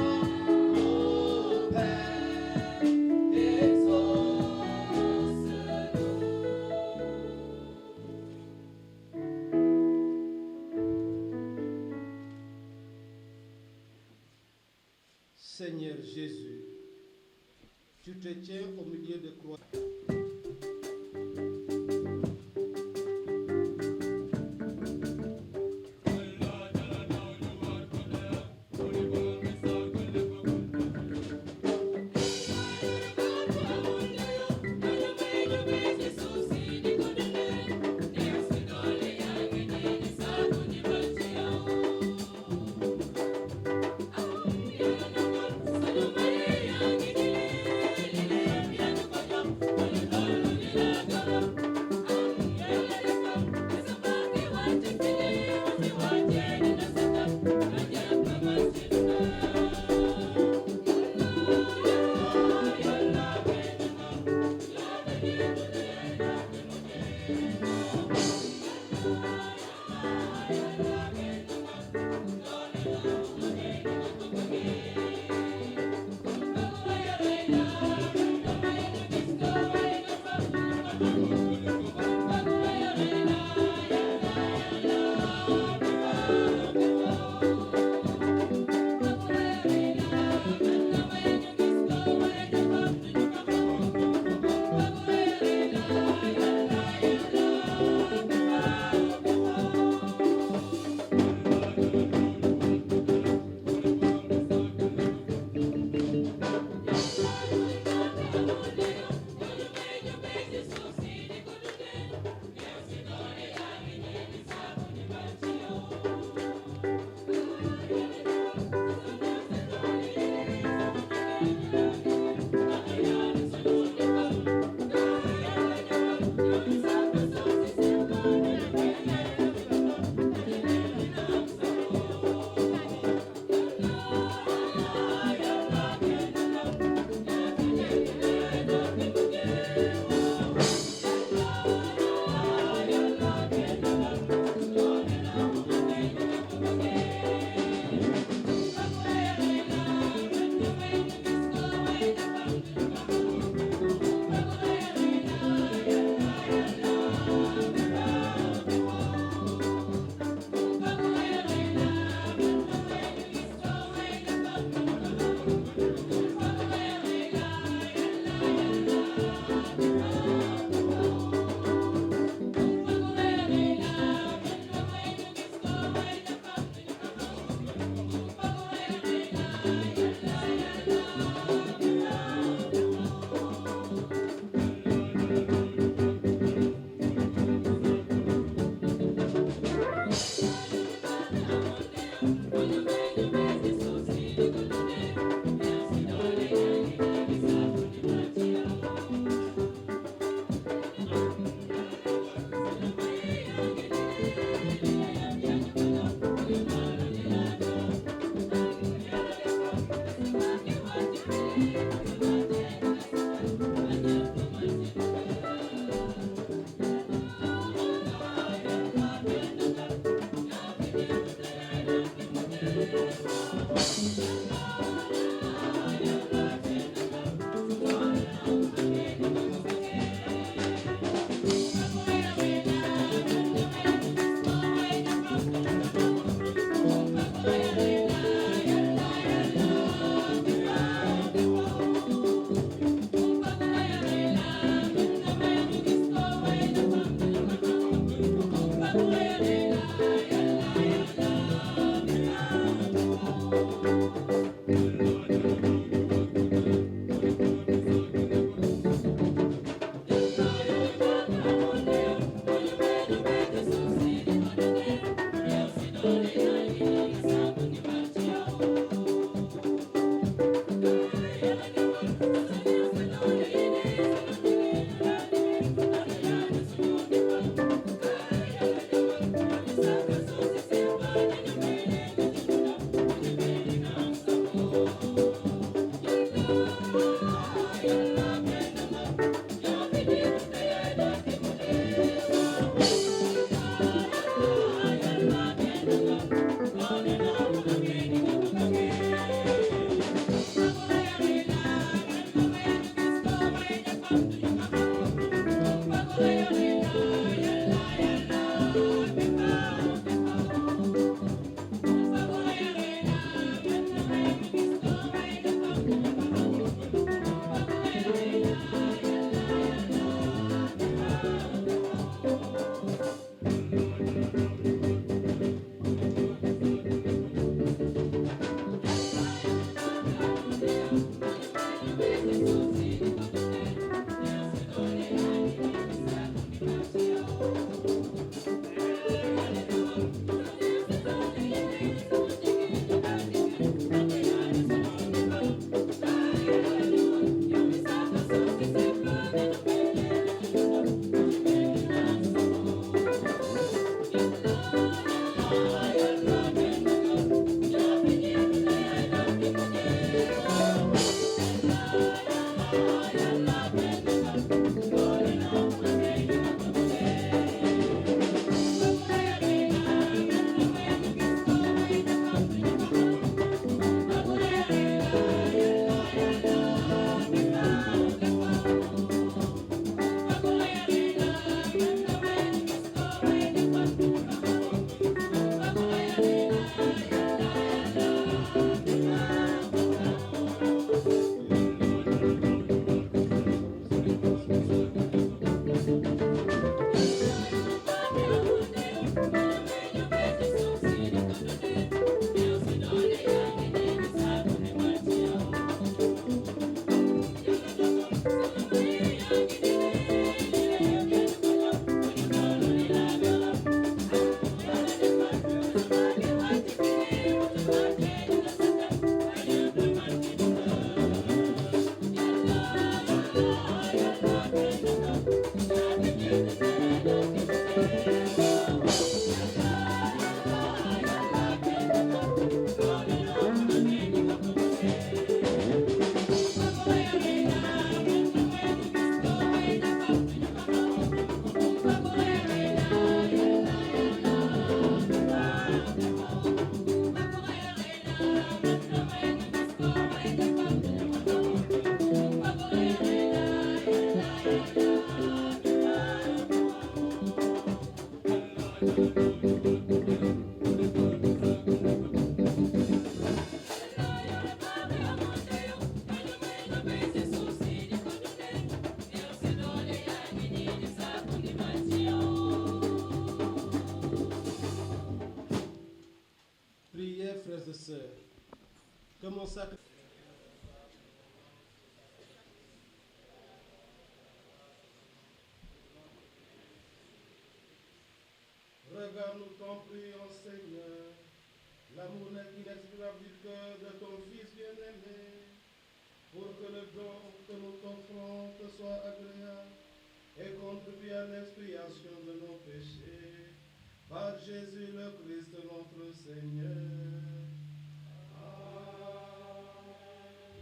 ô Père, Seigneur Jésus, tu te tiens au milieu de croix. Priez, frères et sœurs, que mon sacrifice. Regarde-nous, t'en prions, Seigneur, l'amour inexprimable du cœur de ton Fils bien-aimé, pour que le don que nous t'offrons te soit agréable et contribue à l'expiation de nos péchés. Par Jésus le Christ, notre Seigneur. Amen.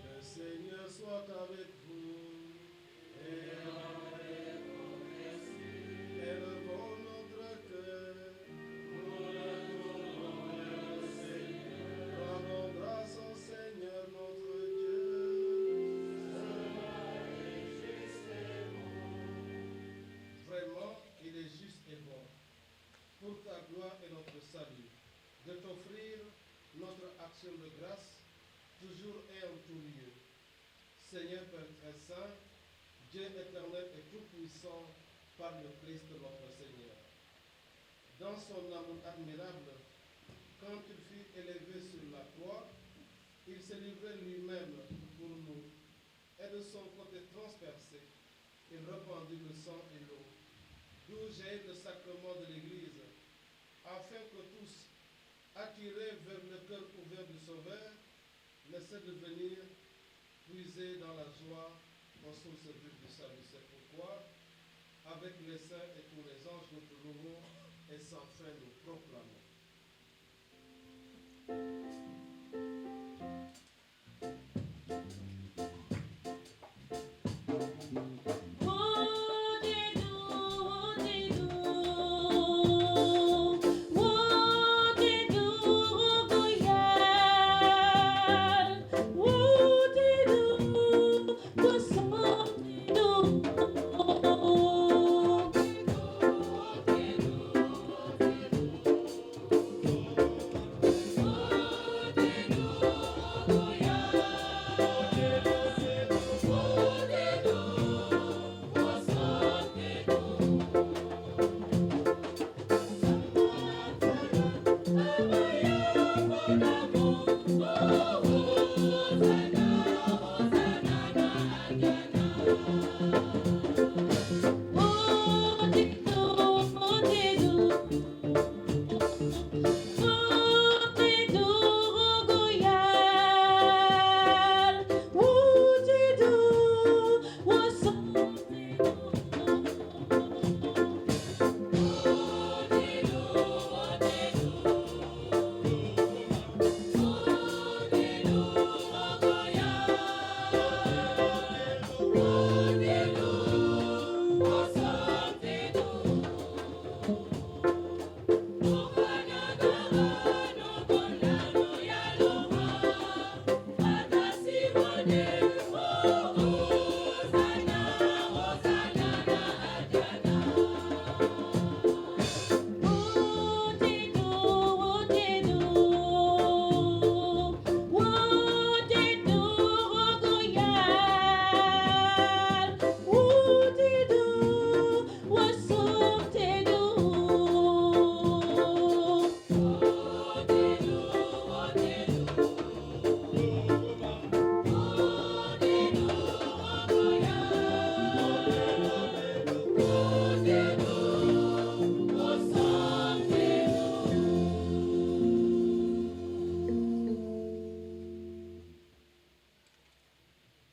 Le Seigneur soit avec vous. Et avec vos esprits. Élevons notre cœur. Nous le donnons au Seigneur. Rendons grâce au Seigneur notre Dieu. Cela est juste et bon. Vraiment, il est juste et bon, pour ta gloire et notre salut, de t'offrir notre action de grâce, toujours et en tout lieu. Seigneur Père très saint, Dieu éternel et tout-puissant, par le Christ notre Seigneur. Dans son amour admirable, quand il fut élevé sur la croix, il s'est livré lui-même pour nous, et de son côté transpercé, il répandit le sang et l'eau, d'où jaillit le sacrement de l'Église, afin que tous, attiré vers le cœur ouvert du Sauveur, laissez de venir puiser dans la joie aux sources vives du salut. C'est pourquoi, avec les saints et tous les anges, nous te louons et sans fin nous proclamons.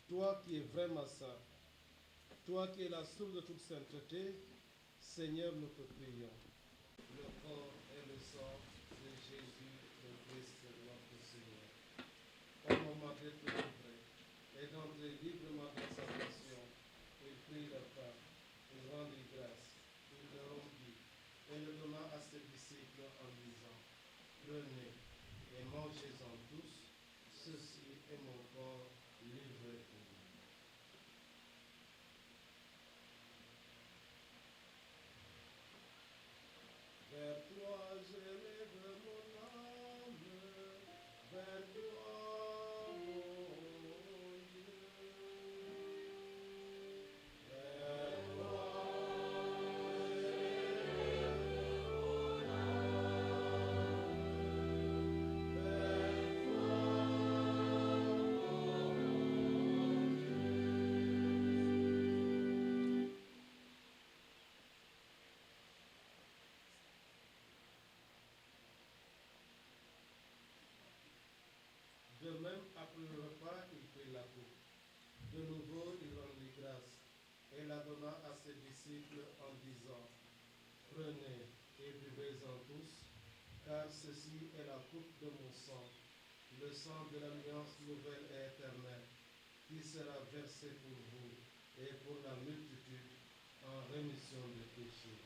Toi qui es vraiment saint, toi qui es la source de toute sainteté, Seigneur, nous te prions. Le corps et le sang de Jésus, le Christ, notre Seigneur. Au moment de te livrer et d'entrer librement dans sa passion, il prit le pain, il rendit grâce, il le rompit et le donna à ses disciples en disant, prenez et mangez-en tous, ceci est mon corps livré pour vous. Vers toi j'élève mon âme, vers toi mon Dieu. Vers toi j'élève mon âme, vers toi mon Dieu. De même, après le repas, il prit la coupe. De nouveau, il rendit grâce et la donna à ses disciples en disant, prenez et buvez-en tous, car ceci est la coupe de mon sang, le sang de l'alliance nouvelle et éternelle, qui sera versé pour vous et pour la multitude en rémission des péchés.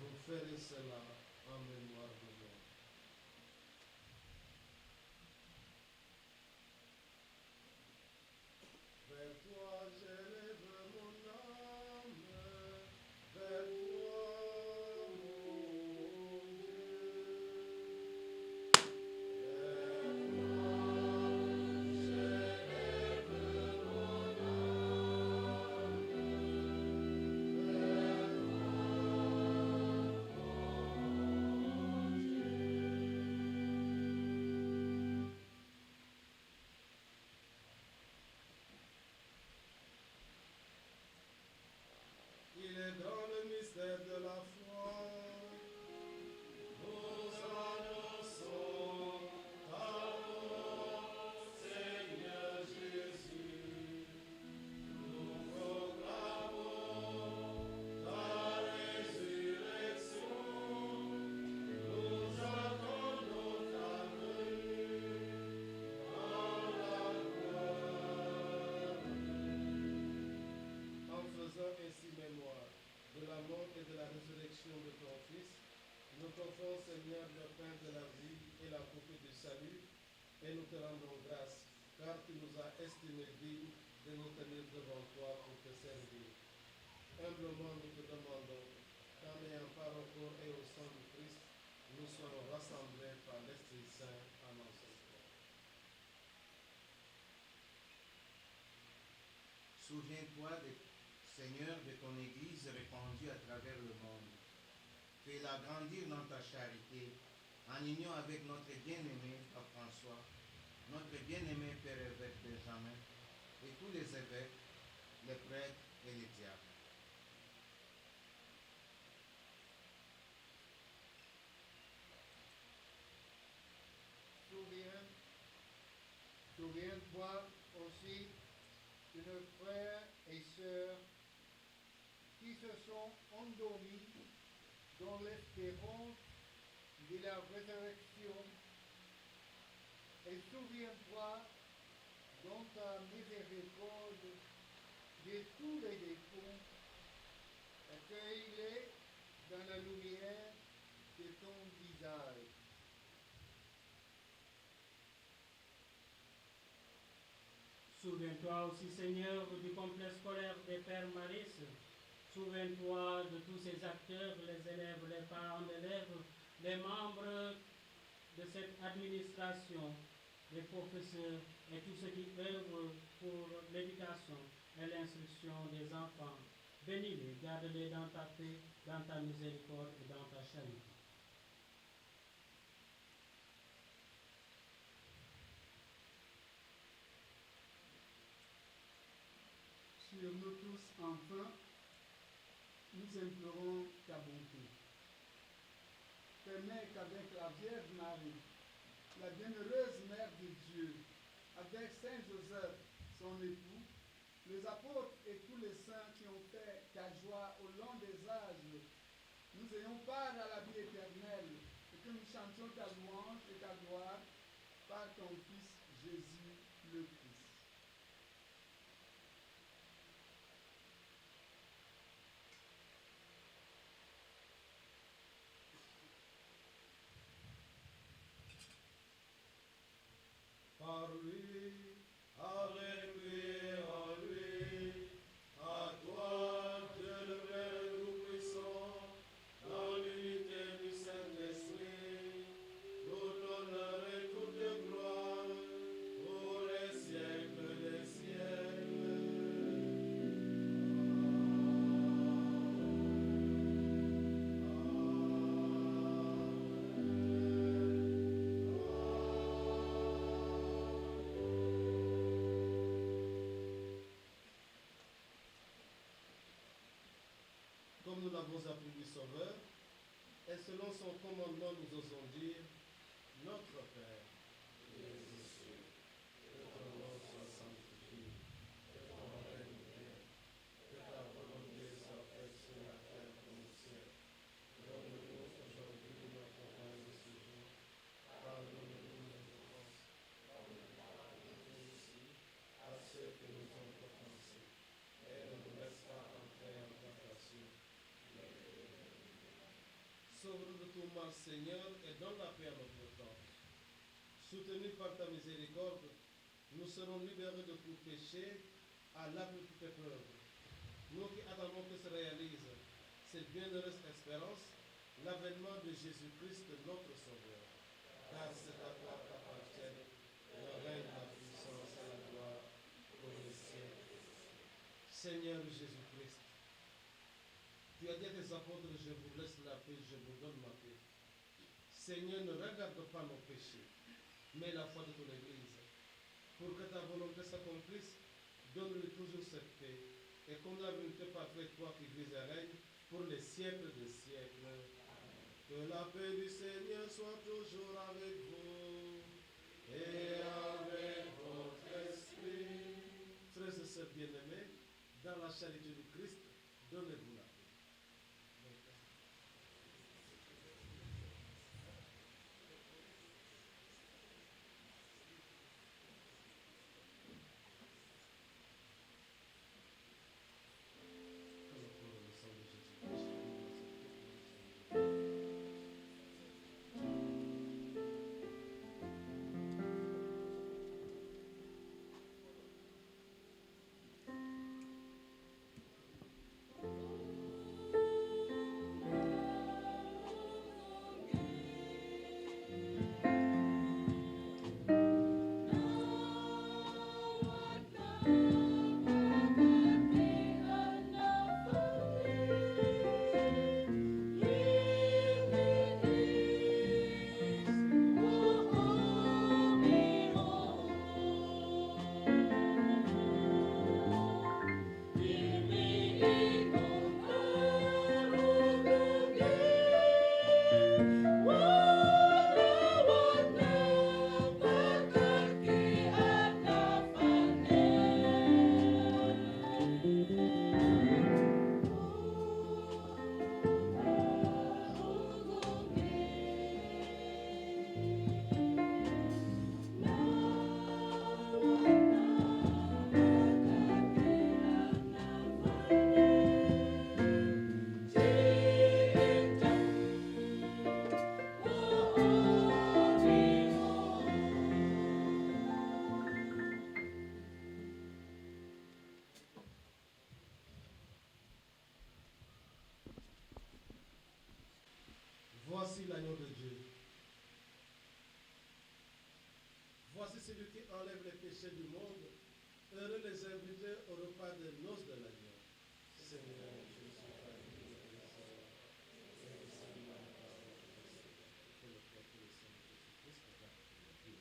Vous ferez cela en mémoire de moi. Vers toi j'élève mon âme, vers toi mon Dieu. Vers toi j'élève mon âme, vers toi mon Dieu. la mort et de la résurrection de ton Fils, nous t'offrons, Seigneur, le pain de la vie et la coupe du salut, et nous te rendons grâce, car tu nous as estimés dignes de nous tenir devant toi pour te servir. Humblement, nous te demandons qu'en ayant part au corps et au sang du Christ, nous soyons rassemblés par l'Esprit Saint en ancêtre. Souviens-toi, Seigneur, de ton Église répandue à travers le monde. Fais-la grandir dans ta charité, en union avec notre bien-aimé Pape François, notre bien-aimé Père évêque Benjamin, et tous les évêques, les prêtres et les diacres. Souviens-toi aussi de nos frères et sœurs qui se sont endormis dans l'espérance de la résurrection, et souviens-toi dans ta miséricorde de tous les défunts, accueille-les dans la lumière de ton visage. Souviens-toi aussi, Seigneur, du complexe scolaire des Pères Maristes. Souviens-toi de tous ces acteurs, les élèves, les parents d'élèves, les membres de cette administration, les professeurs et tous ceux qui œuvrent pour l'éducation et l'instruction des enfants. Bénis-les, garde-les dans ta paix, dans ta miséricorde et dans ta charité. Sur nous tous, enfin, nous implorons ta bonté. Permets qu'avec la Vierge Marie, la bienheureuse Mère de Dieu, avec Saint Joseph, son époux, les apôtres et tous les saints qui ont fait ta joie au long des âges, nous ayons part à la vie éternelle et que nous chantions ta louange et ta gloire par ton Fils Jésus le Christ. Par lui, avec lui, en lui, à toi, Dieu le Père Tout-Puissant, dans l'unité du Saint-Esprit, tout honneur et toute gloire, pour les siècles des siècles. Comme nous l'avons appris du Sauveur, et selon son commandement, nous osons dire, notre Père, qui es aux cieux, que ton nom soit sanctifié, que ton règne vienne, que ta volonté soit faite sur la terre comme au ciel. Donne-nous aujourd'hui notre pain de ce jour. Pardonne-nous nos offenses, comme nous pardonnons aussi à ceux qui nous ont offensés. Et ne nous laisse pas entrer en tentation. Sauve-nous de tout mal, Seigneur, et donne la paix à notre temps. Soutenus par ta miséricorde, nous serons libérés de tout péché, à l'âme de toute épreuve. Nous qui attendons que se réalise cette bienheureuse espérance, l'avènement de Jésus-Christ, notre Sauveur. Car c'est à toi qu'appartiennent le règne, la puissance et la gloire pour les siècles. Seigneur Jésus-Christ, tu as dit à tes apôtres, je vous laisse la paix, je vous donne ma paix. Seigneur, ne regarde pas nos péchés, mais la foi de ton Église. Pour que ta volonté s'accomplisse, donne-lui toujours cette paix. Et comme la volonté parfaite, toi qui vis et règnes pour les siècles des siècles. Que la paix du Seigneur soit toujours avec vous et avec votre esprit. Frères et sœurs bien-aimés, dans la charité du Christ, donnez-vous la paix. Que le corps et le sang de Jésus l'agneau de Dieu. Voici celui qui enlève les péchés du monde. Heureux les invités au repas des noces de l'agneau. Seigneur, je suis pas digne de recevoir et de saluer ma parole que le corps et le sang de Jésus-Christ regarde pour le vie.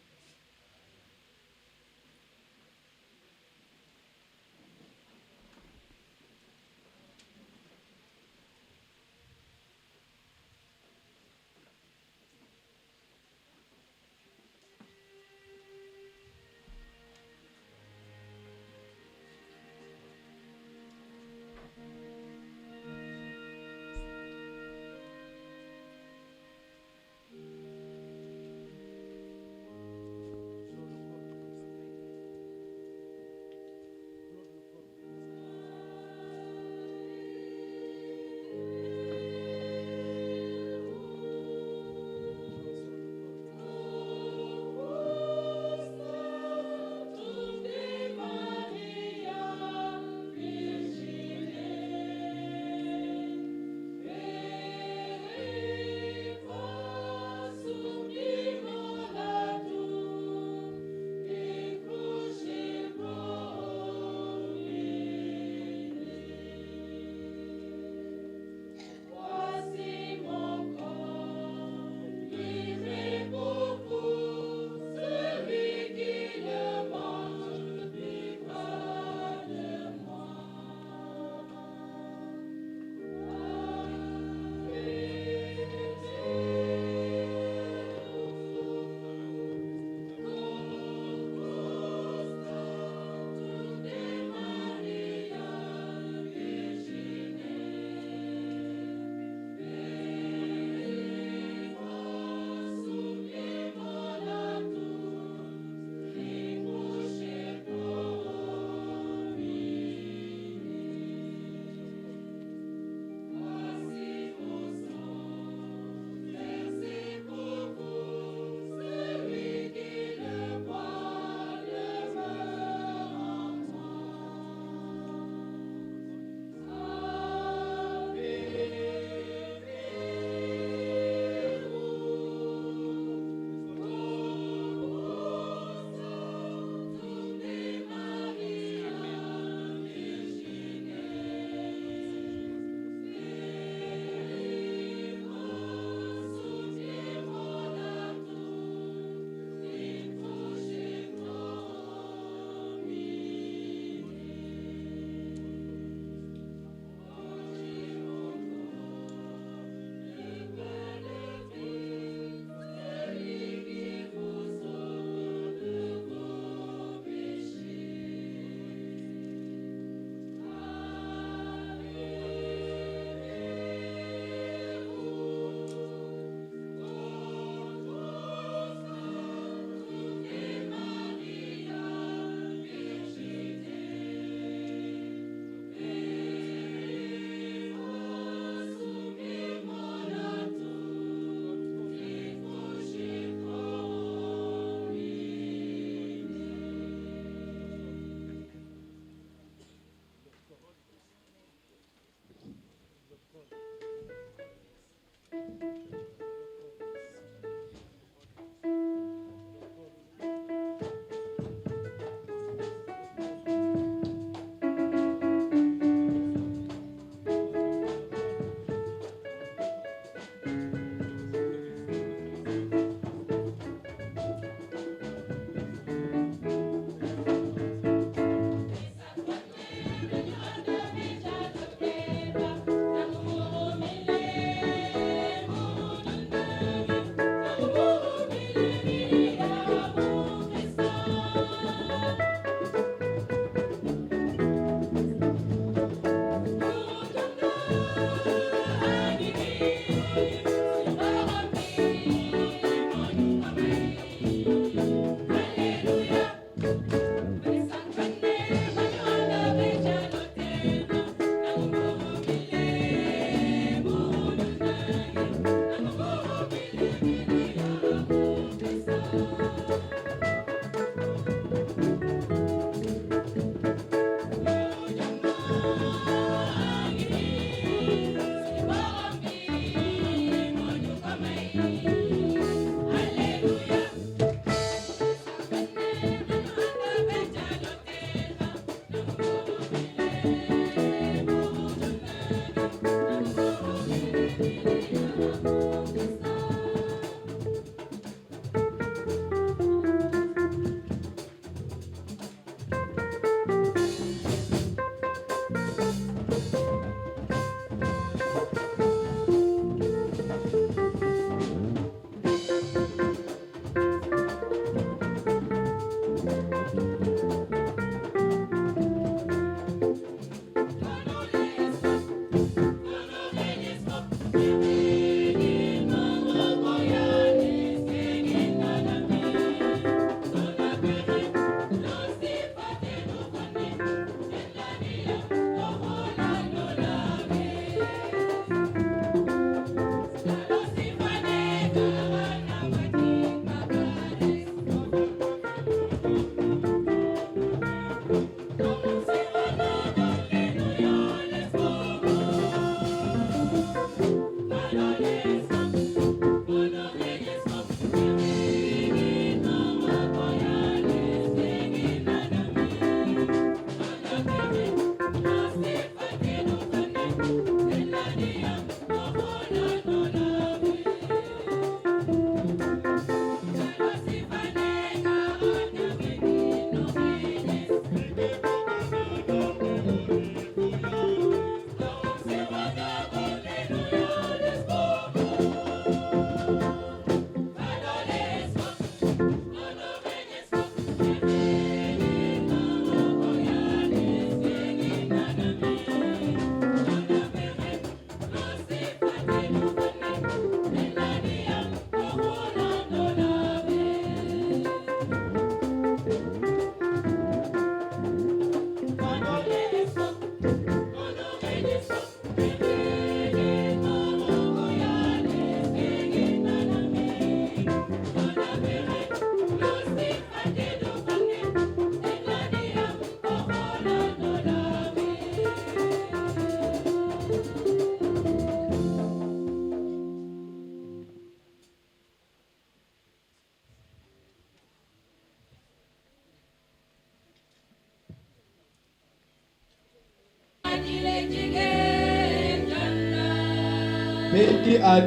Beti ad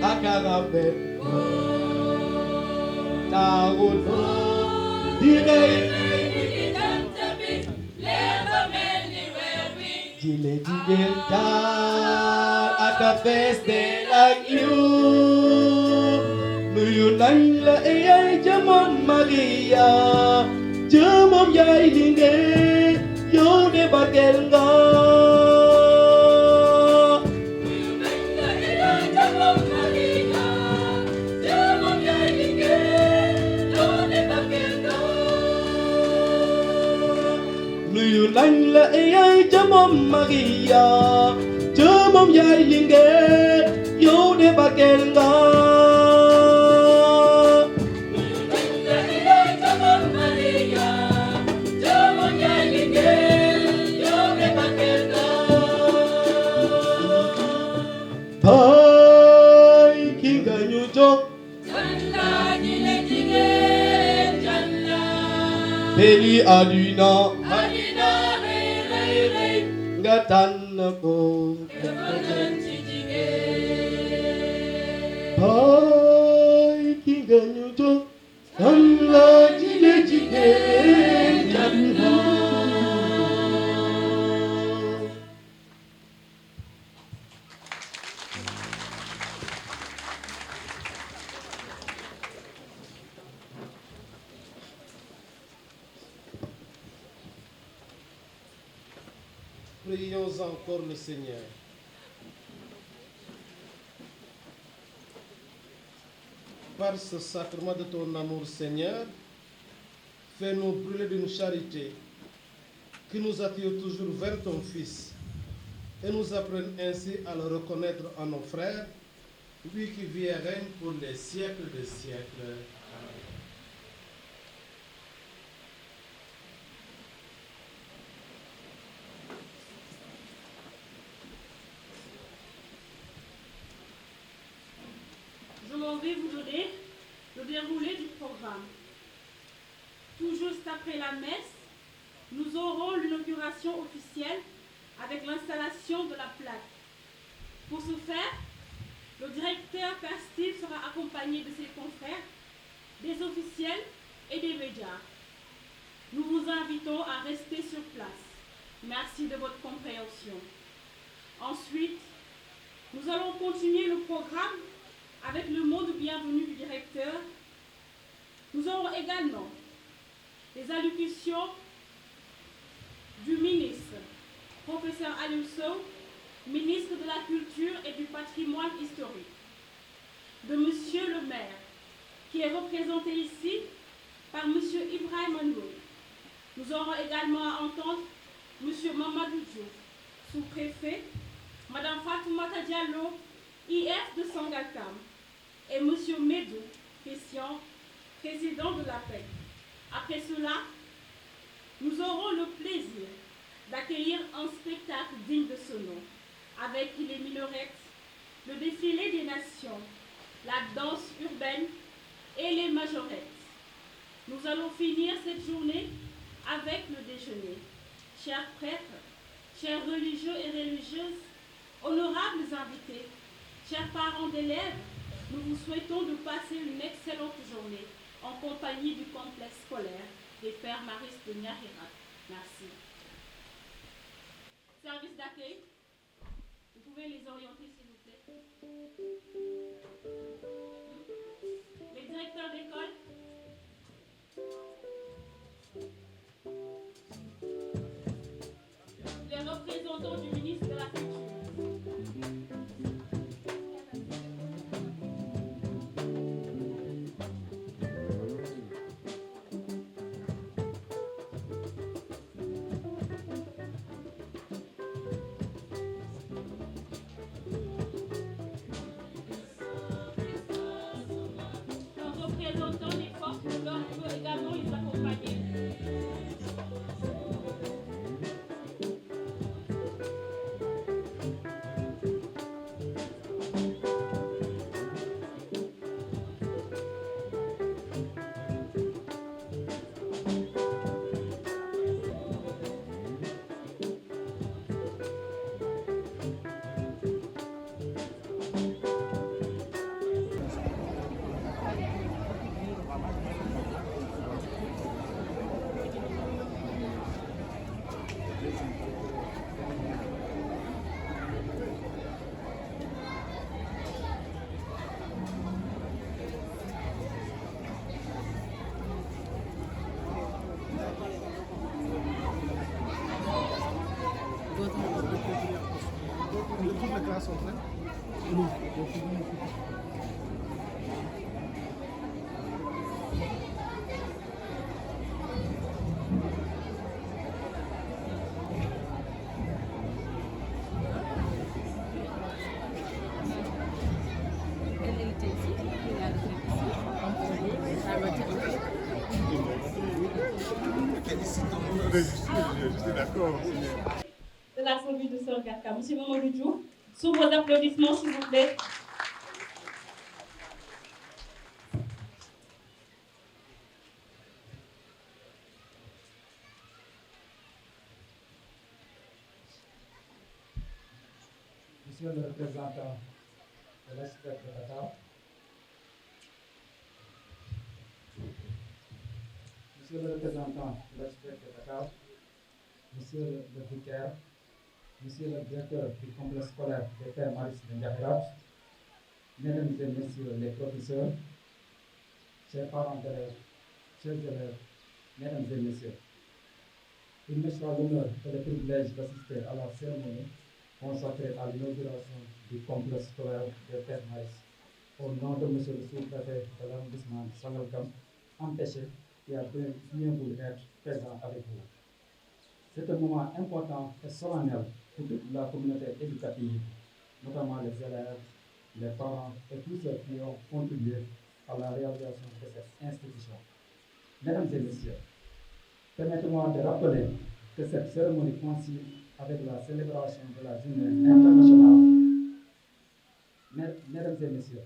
Akarabet Tahun Direi Jile jigel tar Akapes de lagyu Nuyu nañ la ay jamam Maria Jamam yaay linge Yow de bagel nga Nuyu nañ la ay jamam Maria jamam yaay linge yow de bagel nga Ay ki nga ñu jox Beli aduna nga tànn ko ay ki nga ñu jox kan la jile jigéen Janna Prions encore le Seigneur. Par ce sacrement de ton amour, Seigneur, fais-nous brûler d'une charité qui nous attire toujours vers ton Fils et nous apprenne ainsi à le reconnaître en nos frères, lui qui vit et règne pour les siècles des siècles. Amen. Je m'en vais vous donner le déroulé du programme. Tout juste après la messe, nous aurons l'inauguration officielle avec l'installation de la plaque. Pour ce faire, le directeur Père Steve sera accompagné de ses confrères, des officiels et des médias. Nous vous invitons à rester sur place. Merci de votre compréhension. Ensuite, nous allons continuer le programme avec le mot de bienvenue du directeur. Nous aurons également les allocutions du ministre, professeur Aliou Sow, ministre de la Culture et du Patrimoine historique, de monsieur le maire, qui est représenté ici par monsieur Ibrahim Anoué. Nous aurons également à entendre monsieur Mamadou Diouf, sous-préfet, madame Fatoumata Diallo, IF de Sangalkam, et monsieur Medou Christian, président de l'APEC. Après cela, nous aurons le plaisir d'accueillir un spectacle digne de ce nom, avec les minerettes, le défilé des nations, la danse urbaine et les majorettes. Nous allons finir cette journée avec le déjeuner. Chers prêtres, chers religieux et religieuses, honorables invités, chers parents d'élèves, nous vous souhaitons de passer une excellente journée en compagnie du complexe scolaire des Pères Maristes de Nyarirat. Merci. Service d'accueil, vous pouvez les orienter s'il vous plaît. Les directeurs d'école. Les représentants du ministre de la Culture. Représentant des forces de l'ordre Toutes les classes sont prêtes. De la famille de Sœur Garka. Monsieur Mamadou Diouf, sous vos applaudissements, s'il vous plaît. Monsieur le représentant de l'archevêque de Dakar, Monsieur le représentant de l'archevêque de Dakar, Monsieur le vicaire, Monsieur le directeur du complexe scolaire des Pères Maristes de Ndiakhirab, Mesdames et Messieurs les professeurs, chers parents d'élèves, chers élèves, Mesdames et Messieurs, il me sera l'honneur et le privilège d'assister à la cérémonie consacrée à l'inauguration du complexe scolaire des Pères Maristes au nom de Monsieur le sous-préfet de l'arrondissement de Sangalkam, empêché qui a bien voulu être présent avec vous. C'est un moment important et solennel pour toute la communauté éducative, notamment les élèves, les parents et tous ceux qui ont contribué à la réalisation de cette institution. Mesdames et Messieurs, permettez-moi de rappeler que cette cérémonie coïncide avec la célébration de la Journée internationale. Mesdames et Messieurs,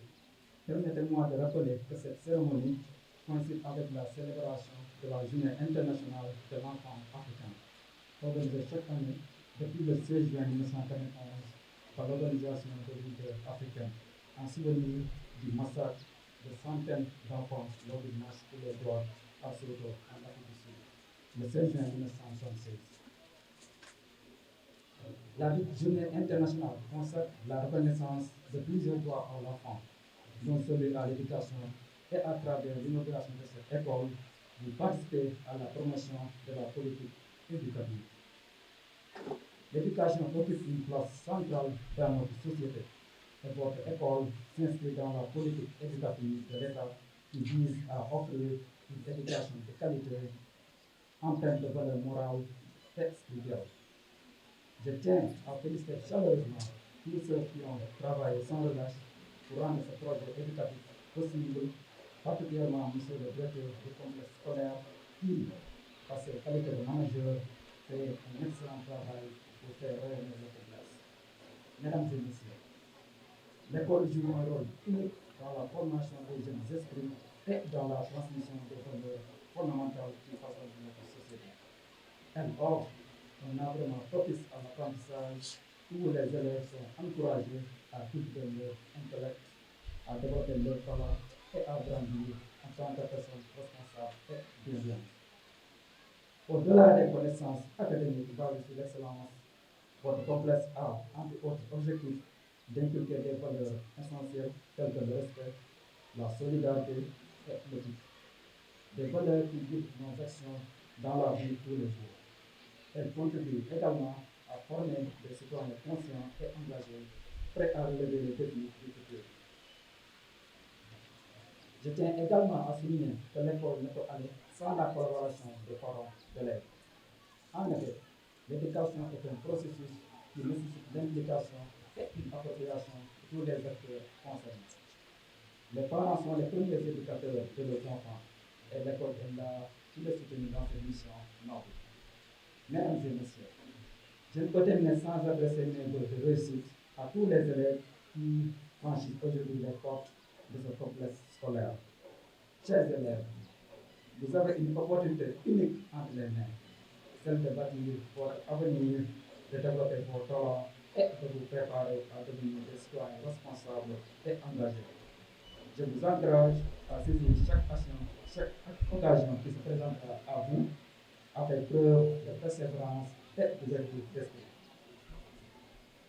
permettez-moi de rappeler que cette cérémonie coïncide avec la célébration de la Journée internationale de l'enfant africain, organisée chaque année depuis le 16 juin 1991 par l'Organisation des leaders africains, en souvenir du massacre de centaines d'enfants lors du marche pour les droits à Soweto en Afrique du Sud, le 16 juin 1976. La Journée internationale consacre la reconnaissance de plusieurs droits à l'enfant, dont celui à l'éducation, et à travers l'inauguration de cette école, vous participez à la promotion de la politique éducative. L'éducation occupe une place centrale dans notre société, et votre école s'inscrit dans la politique éducative de l'État qui vise à offrir une éducation de qualité, empreinte de valeurs morales et spirituelles. Je tiens à féliciter chaleureusement tous ceux qui ont travaillé sans relâche pour rendre ce projet éducatif possible, particulièrement M. le directeur du complexe scolaire qui, par ses qualités de manager, fait un excellent travail pour faire rayonner notre classe. Mesdames et Messieurs, l'école joue un rôle unique dans la formation des jeunes esprits et dans la transmission des valeurs fondamentales qui façonnent notre société. Elle offre un environnement propice à l'apprentissage où les élèves sont encouragés à cultiver leur intellect, à développer leur talent et à grandir en tant que personnes responsables et bienveillantes. Au-delà des connaissances académiques basées sur l'excellence, votre complexe a, entre autres objectifs, d'inculquer des valeurs essentielles telles que le respect, la solidarité et l'éthique. Des valeurs qui guident nos actions dans la vie de tous les jours. Elle contribue également à former des citoyens conscients et engagés, prêts à relever les défis du futur. Je tiens également à souligner que l'école ne peut aller sans la collaboration des parents d'élèves. En effet, l'éducation est un processus qui nécessite l'implication et une appropriation de tous les acteurs concernés. Les parents sont les premiers éducateurs de leurs enfants et l'école est là pour les soutenir dans cette mission noble. Mesdames et Messieurs, je ne peux terminer sans adresser mes vœux de réussite à tous les élèves qui franchissent aujourd'hui les portes de ce complexe scolaire. Chers élèves, vous avez une opportunité unique entre les mains, celle de bâtir votre avenir, de développer vos talents et de vous préparer à devenir des citoyens responsables et engagés. Je vous encourage à saisir chaque occasion qui se présentera à vous, à faire preuve de persévérance et d'ouverture d'esprit.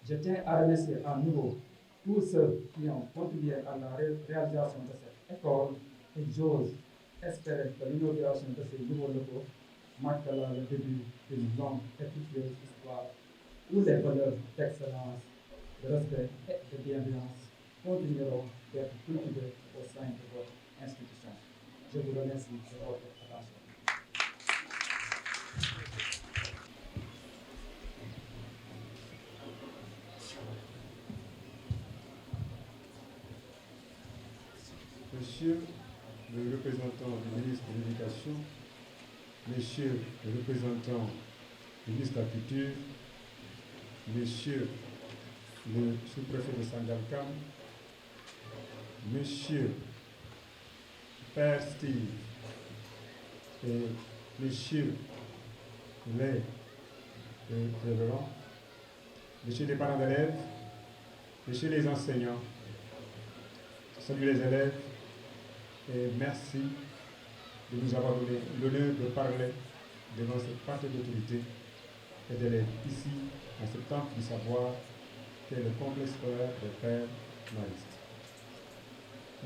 Je tiens à remercier à nouveau tous ceux qui ont contribué à la réalisation de cette école et j'ose espérer que l'inauguration de ces nouveaux locaux marquera le début d'une longue et fructueuse histoire où les valeurs d'excellence, de respect et de bienveillance continueront d'être cultivées au sein de votre institution. Je vous remercie de votre attention. Monsieur le représentant du ministre de l'Éducation, Monsieur le représentant du ministre de la Culture, Monsieur le sous-préfet de Sangalkam, Monsieur Père Steve et Messieurs les révérends, Messieurs les parents d'élèves, Messieurs les enseignants, salut les élèves et merci de nous avoir donné l'honneur de parler devant cette partie d'autorité et d'élèves ici, dans ce temple du savoir qu'est le complexe scolaire des Pères Maristes.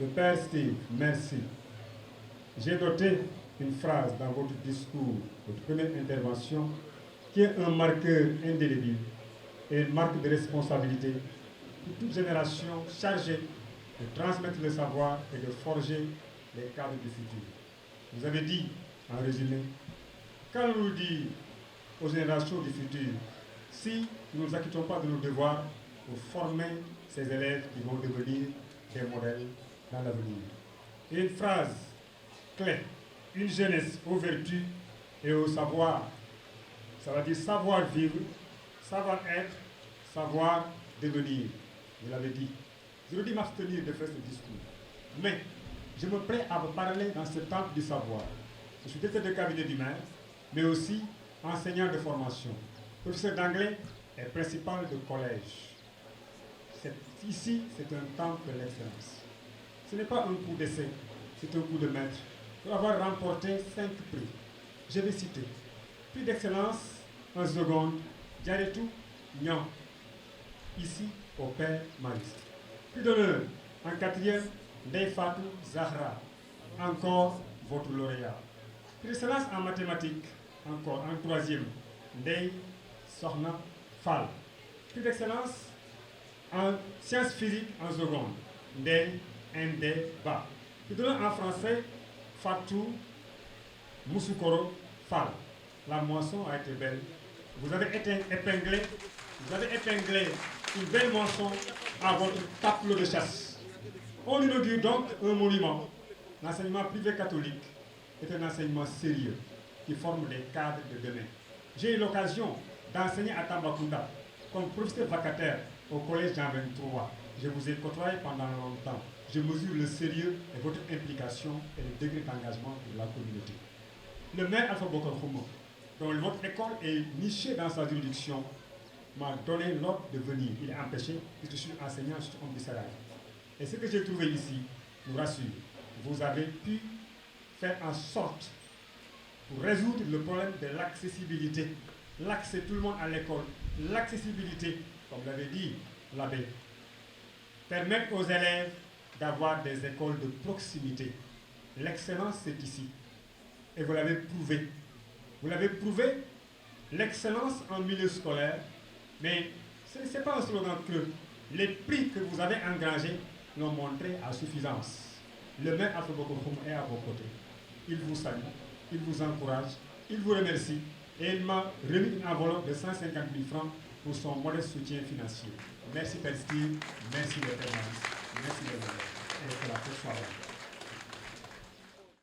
Le Père Steve, merci. J'ai noté une phrase dans votre discours, votre première intervention, qui est un marqueur indélébile et une marque de responsabilité pour toute génération chargée de transmettre le savoir et de forger les cadres du futur. Vous avez dit, en résumé, quand nous dit aux générations du futur, si nous ne nous acquittons pas de nos devoirs pour former ces élèves qui vont devenir des modèles dans l'avenir. Et une phrase clé, une jeunesse aux vertus et au savoir, ça veut dire savoir vivre, savoir être, savoir devenir. Vous l'avez dit. Je veux dire m'abstenir de faire ce discours. Mais je me prête à vous parler dans ce temple du savoir. Je suis directeur de cabinet du maire, mais aussi enseignant de formation, professeur d'anglais et principal de collège. Ici, c'est un temple de l'excellence. Ce n'est pas un coup d'essai, c'est un coup de maître. Pour avoir remporté 5 prix, je vais citer. Prix d'excellence en seconde, Diaretou Nyan, ici au Père Mariste. Prix d'honneur en 4e, Ndeye Fatou Zahra, encore votre lauréat. Prix d'excellence en mathématiques, encore en 3e, Ndeye Sohna Fall. Prix d'excellence en sciences physiques en seconde, Ndeye Ndeba. Prix d'honneur en français, Fatou Mousoukoro Fall. La moisson a été belle. Vous avez épinglé une belle moisson à votre tableau de chasse. On inaugure donc un monument. L'enseignement privé catholique est un enseignement sérieux qui forme des cadres de demain. J'ai eu l'occasion d'enseigner à Tambacounda comme professeur vacataire au collège Jean 23. Je vous ai côtoyé pendant longtemps. Je mesure le sérieux de votre implication et le degré d'engagement de la communauté. Le maire Alpha Bokar Khouma, dont votre école est nichée dans sa juridiction, m'a donné l'ordre de venir. Il est empêché puisque je suis enseignant, je suis homme du salarié. Et ce que j'ai trouvé ici nous rassure. Vous avez pu faire en sorte pour résoudre le problème de l'accessibilité. L'accès tout le monde à l'école. L'accessibilité, comme l'avait dit l'abbé. Permettre aux élèves d'avoir des écoles de proximité. L'excellence, c'est ici. Et vous l'avez prouvé. Vous l'avez prouvé, l'excellence en milieu scolaire, mais ce n'est pas un slogan creux. Les prix que vous avez engrangés l'ont montré à suffisance. Le maire Alpha Bokar Khouma est à vos côtés. Il vous salue, il vous encourage, il vous remercie et il m'a remis une enveloppe de 150 000 francs pour son modeste soutien financier. Merci Père Steve, merci les Pères Maristes, merci les élèves et que la fête soit bonne.